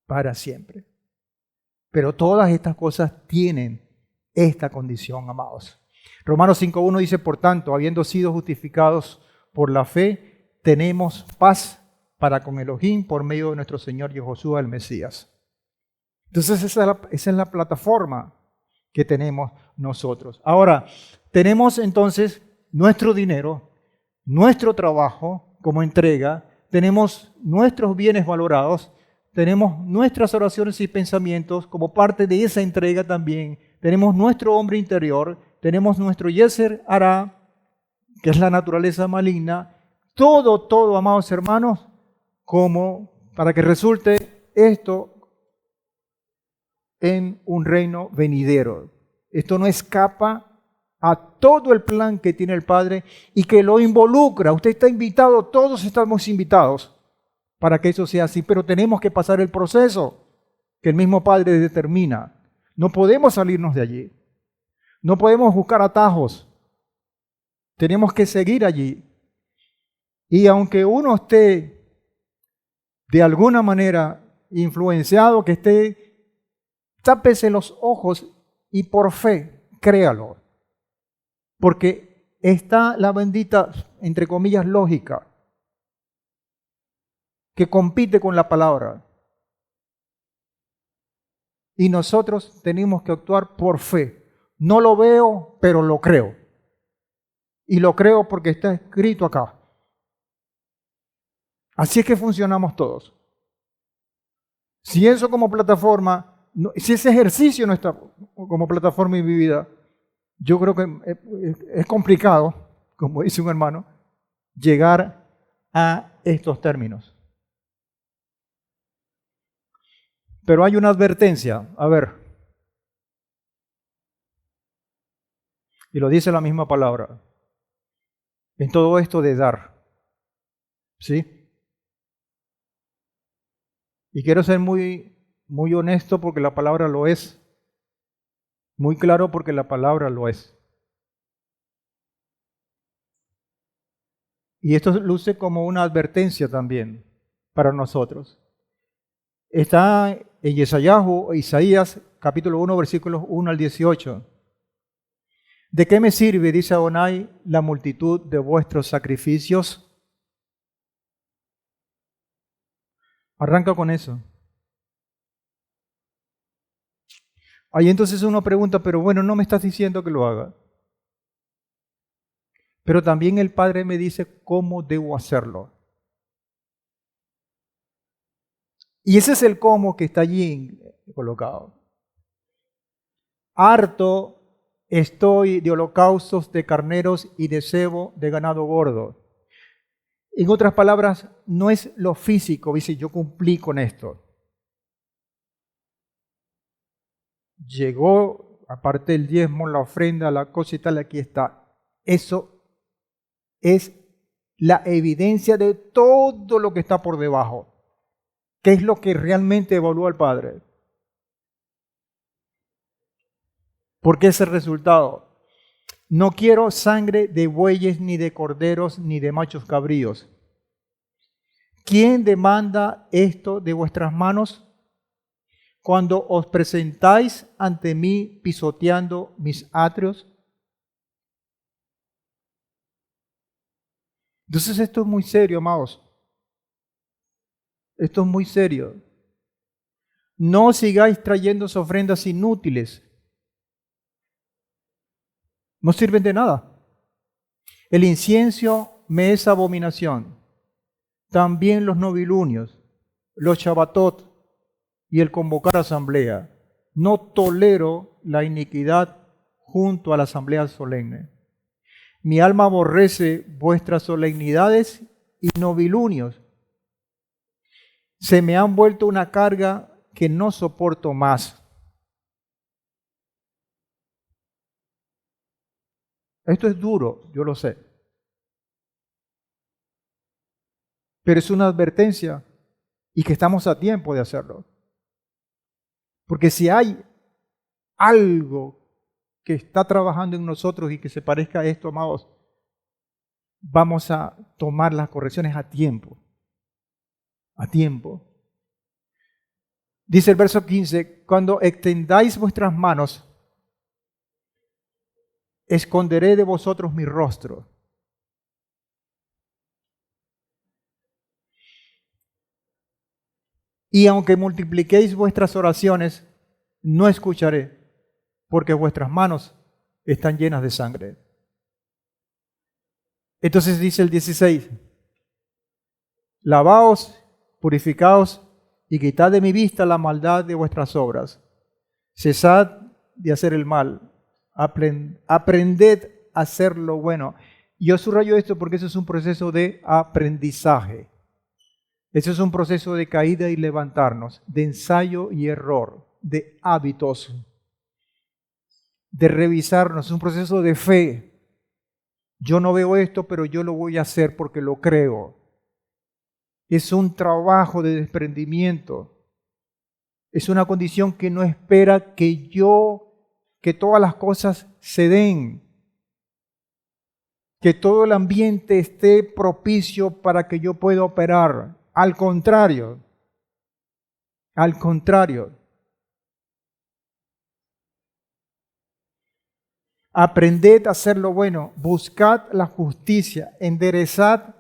Para siempre. Pero todas estas cosas tienen esta condición, amados. Romanos 5:1 dice, por tanto, habiendo sido justificados por la fe, tenemos paz para con Elohim por medio de nuestro Señor Yehoshua el Mesías. Entonces esa es la plataforma que tenemos nosotros. Ahora, tenemos entonces nuestro dinero, nuestro trabajo como entrega, tenemos nuestros bienes valorados, tenemos nuestras oraciones y pensamientos como parte de esa entrega también, tenemos nuestro hombre interior, tenemos nuestro Yeser Hará, que es la naturaleza maligna, todo, amados hermanos, como para que resulte esto en un reino venidero. Esto no escapa a todo el plan que tiene el Padre y que lo involucra. Usted está invitado, todos estamos invitados para que eso sea así, pero tenemos que pasar el proceso que el mismo Padre determina. No podemos salirnos de allí. No podemos buscar atajos. Tenemos que seguir allí. Y aunque uno esté de alguna manera influenciado, que esté, tápese los ojos y por fe, créalo. Porque está la bendita, entre comillas, lógica, que compite con la palabra. Y nosotros tenemos que actuar por fe. No lo veo, pero lo creo. Y lo creo porque está escrito acá. Así es que funcionamos todos. Si eso como plataforma, si ese ejercicio no está como plataforma en mi vida, yo creo que es complicado, como dice un hermano, llegar a estos términos. Pero hay una advertencia, a ver, y lo dice la misma palabra, en todo esto de dar, ¿sí? Y quiero ser muy honesto porque la palabra lo es, muy claro porque la palabra lo es. Y esto luce como una advertencia también para nosotros. Está en Isaías capítulo 1, versículos 1 al 18. ¿De qué me sirve, dice Adonai, la multitud de vuestros sacrificios? Arranca con eso. Ahí entonces uno pregunta, pero bueno, no me estás diciendo que lo haga. pero también el Padre me dice cómo debo hacerlo. Y ese es el cómo que está allí colocado. Harto estoy de holocaustos, de carneros y de cebo de ganado gordo. En otras palabras, no es lo físico, dice, yo cumplí con esto. Llegó, aparte del diezmo, la ofrenda, la cosa y tal, aquí está. Eso es la evidencia de todo lo que está por debajo. ¿Qué es lo que realmente evaluó al Padre? Porque ese resultado. No quiero sangre de bueyes, ni de corderos, ni de machos cabríos. ¿Quién demanda esto de vuestras manos? Cuando os presentáis ante mí pisoteando mis atrios. Entonces esto es muy serio, amados. Esto es muy serio. No sigáis trayendo ofrendas inútiles. No sirven de nada. El incienso me es abominación. También los novilunios, los shabatot y el convocar asamblea. No tolero la iniquidad junto a la asamblea solemne. Mi alma aborrece vuestras solemnidades y novilunios. Se me han vuelto una carga que no soporto más. Esto es duro, yo lo sé. Pero es una advertencia y que estamos a tiempo de hacerlo. Porque si hay algo que está trabajando en nosotros y que se parezca a esto, amados, vamos a tomar las correcciones a tiempo. A tiempo. Dice el verso 15, cuando extendáis vuestras manos, esconderé de vosotros mi rostro. Y aunque multipliquéis vuestras oraciones, no escucharé, porque vuestras manos están llenas de sangre. Entonces dice el 16, lavaos, purificaos y quitad de mi vista la maldad de vuestras obras. Cesad de hacer el mal, aprended a hacer lo bueno. Y yo subrayo esto porque eso es un proceso de aprendizaje. Eso es un proceso de caída y levantarnos, de ensayo y error, de hábitos, de revisarnos, es un proceso de fe. Yo no veo esto, pero yo lo voy a hacer porque lo creo. Es un trabajo de desprendimiento. Es una condición que no espera que todas las cosas se den, que todo el ambiente esté propicio para que yo pueda operar. Al contrario. Aprended a hacer lo bueno, buscad la justicia, enderezad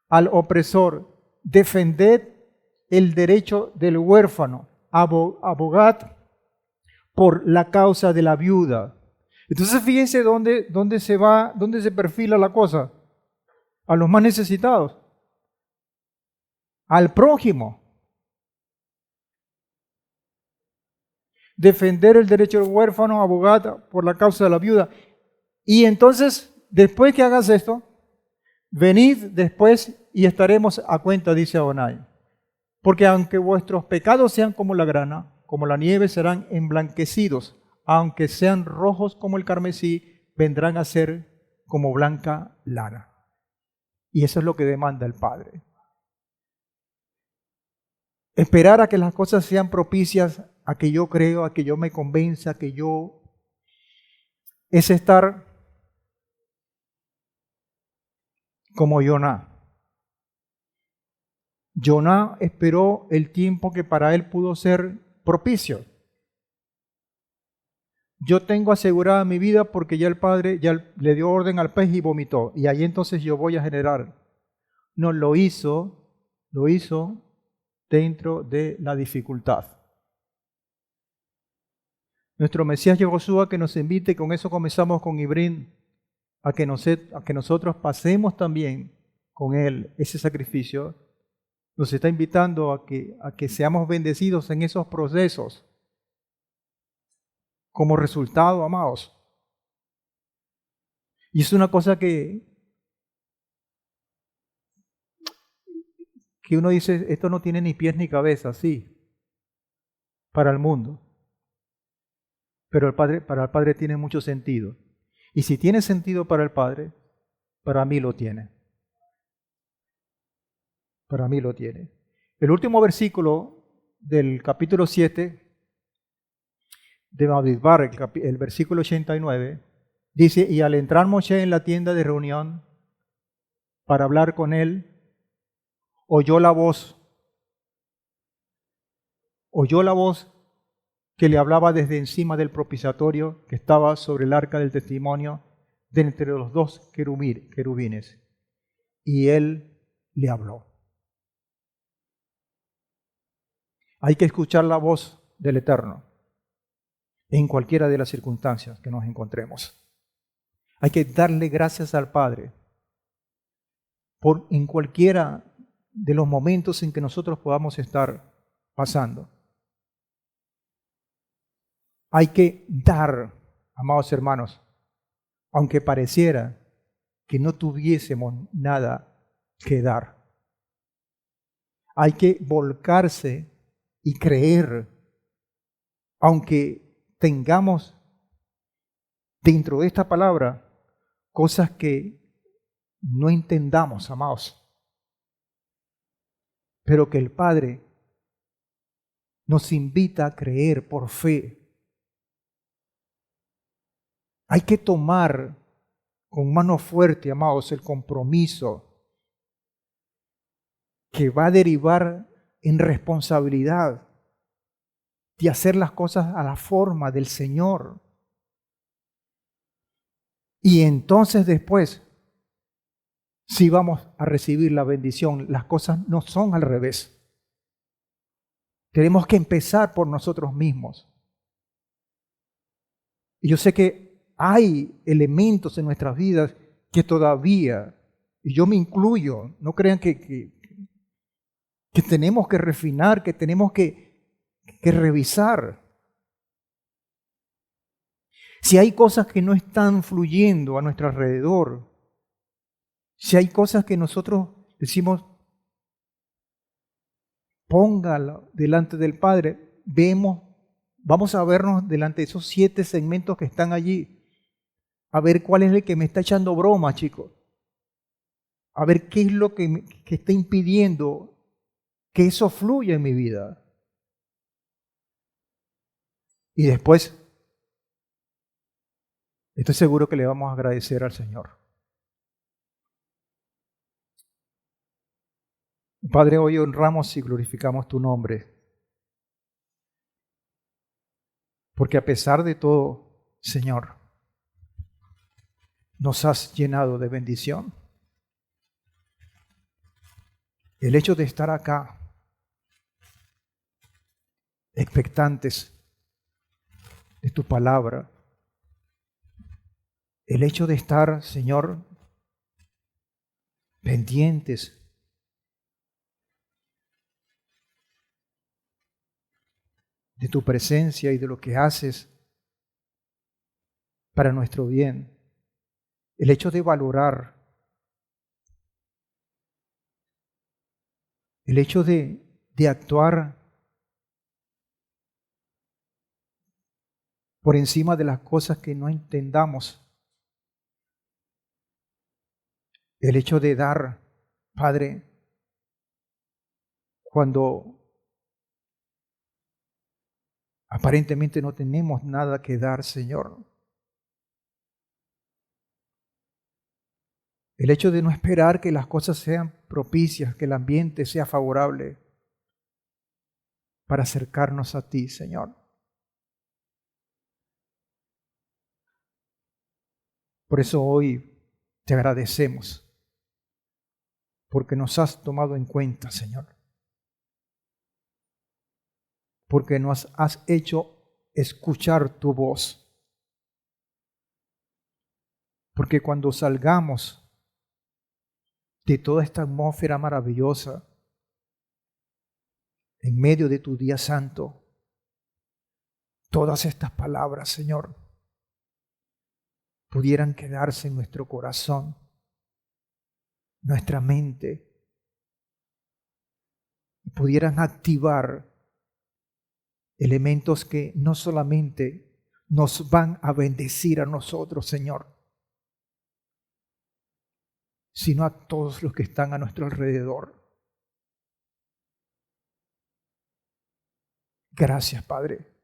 al opresor, defended el derecho del huérfano, abogad por la causa de la viuda. Entonces fíjense dónde se perfila la cosa. A los más necesitados, al prójimo. Defender el derecho del huérfano, abogad por la causa de la viuda. Y entonces, después que hagas esto, venid después y estaremos a cuenta, dice Adonai. Porque aunque vuestros pecados sean como la grana, como la nieve, serán emblanquecidos. Aunque sean rojos como el carmesí, vendrán a ser como blanca lana. Y eso es lo que demanda el Padre. Esperar a que las cosas sean propicias, a que yo creo, a que yo me convenza, es estar como Jonás. Jonás esperó el tiempo que para él pudo ser propicio. Yo tengo asegurada mi vida porque ya el Padre ya le dio orden al pez y vomitó. Y ahí entonces yo voy a generar. No, lo hizo dentro de la dificultad. Nuestro Mesías Yehoshua que nos invite, con eso comenzamos con Ibrín, a que nosotros pasemos también con Él ese sacrificio, nos está invitando a que seamos bendecidos en esos procesos. Como resultado, amados. Y es una cosa que uno dice, esto no tiene ni pies ni cabeza, sí, para el mundo. Pero para el Padre tiene mucho sentido. Y si tiene sentido para el Padre, para mí lo tiene. Para mí lo tiene. El último versículo del capítulo 7 de Bamidbar, el versículo 89, dice, y al entrar Moshe en la tienda de reunión para hablar con él, oyó la voz que le hablaba desde encima del propiciatorio que estaba sobre el arca del testimonio, de entre los dos querubines. Y él le habló. Hay que escuchar la voz del Eterno en cualquiera de las circunstancias que nos encontremos. Hay que darle gracias al Padre en cualquiera de los momentos en que nosotros podamos estar pasando. Hay que dar, amados hermanos, aunque pareciera que no tuviésemos nada que dar. Hay que volcarse y creer, aunque tengamos dentro de esta palabra cosas que no entendamos, amados, pero que el Padre nos invita a creer por fe. Hay que tomar con mano fuerte, amados, el compromiso que va a derivar en responsabilidad de hacer las cosas a la forma del Señor. Y entonces después, si vamos a recibir la bendición, las cosas no son al revés. Tenemos que empezar por nosotros mismos. Y yo sé que hay elementos en nuestras vidas que todavía, y yo me incluyo, no crean que tenemos que refinar, que tenemos que revisar. Si hay cosas que no están fluyendo a nuestro alrededor, si hay cosas que nosotros decimos, póngalo delante del Padre, vamos a vernos delante de esos 7 segmentos que están allí, a ver cuál es el que me está echando broma, chicos. A ver qué es lo que está impidiendo que eso fluya en mi vida. Y después, estoy seguro que le vamos a agradecer al Señor. Padre, hoy honramos y glorificamos tu nombre. Porque a pesar de todo, Señor, nos has llenado de bendición. El hecho de estar acá, expectantes de tu palabra, el hecho de estar, Señor, pendientes de tu presencia y de lo que haces para nuestro bien, el hecho de valorar, el hecho de actuar por encima de las cosas que no entendamos, el hecho de dar, Padre, cuando aparentemente no tenemos nada que dar, Señor. El hecho de no esperar que las cosas sean propicias, que el ambiente sea favorable para acercarnos a ti, Señor. Por eso hoy te agradecemos, porque nos has tomado en cuenta, Señor. Porque nos has hecho escuchar tu voz. Porque cuando salgamos de toda esta atmósfera maravillosa, en medio de tu día santo, todas estas palabras, Señor, pudieran quedarse en nuestro corazón, nuestra mente, y pudieran activar elementos que no solamente nos van a bendecir a nosotros, Señor, sino a todos los que están a nuestro alrededor. Gracias, Padre,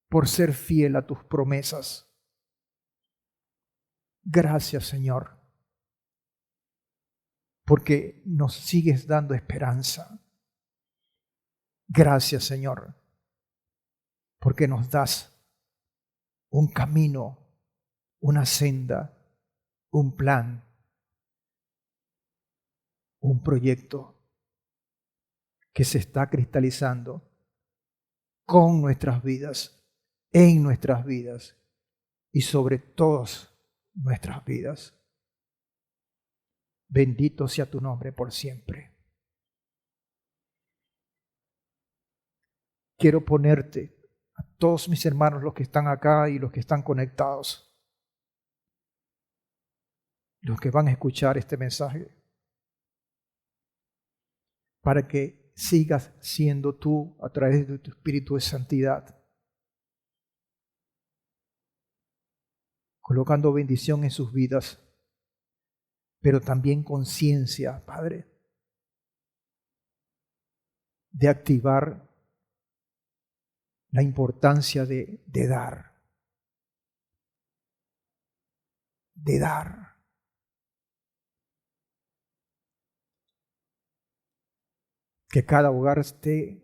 por ser fiel a tus promesas. Gracias, Señor, porque nos sigues dando esperanza. Gracias, Señor, porque nos das un camino, una senda, un plan, un proyecto que se está cristalizando con nuestras vidas, en nuestras vidas y sobre todas nuestras vidas. Bendito sea tu nombre por siempre. Quiero ponerte a todos mis hermanos, los que están acá y los que están conectados, los que van a escuchar este mensaje, para que sigas siendo tú a través de tu Espíritu de Santidad, colocando bendición en sus vidas, pero también conciencia, Padre, de activar la importancia de dar. De dar. Que cada hogar esté,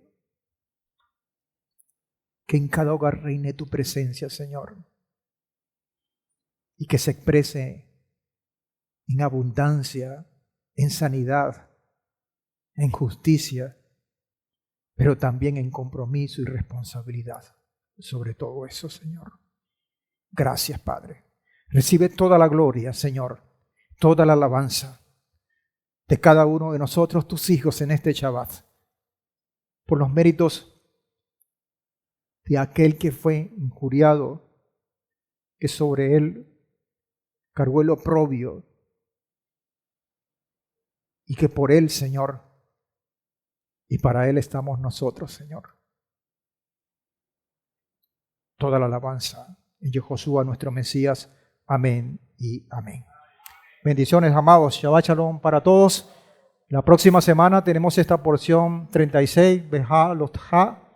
que en cada hogar reine tu presencia, Señor, y que se exprese en abundancia, en sanidad, en justicia, pero también en compromiso y responsabilidad. Sobre todo eso, Señor. Gracias, Padre. Recibe toda la gloria, Señor, toda la alabanza de cada uno de nosotros, tus hijos, en este Shabbat, por los méritos de aquel que fue injuriado, que sobre él cargó el oprobio, y que por él, Señor, y para él estamos nosotros, Señor. Toda la alabanza en Yehoshua, nuestro Mesías. Amén y amén. Bendiciones, amados. Shabbat Shalom para todos. La próxima semana tenemos esta porción 36, Beja Lotja,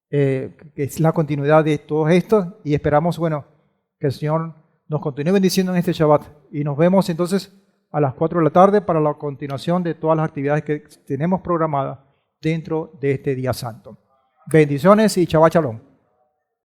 que es la continuidad de todo esto, y esperamos, que el Señor nos continúe bendiciendo en este Shabbat. Y nos vemos entonces a las 4 de la tarde para la continuación de todas las actividades que tenemos programadas dentro de este día santo. Bendiciones y Shabbat Shalom.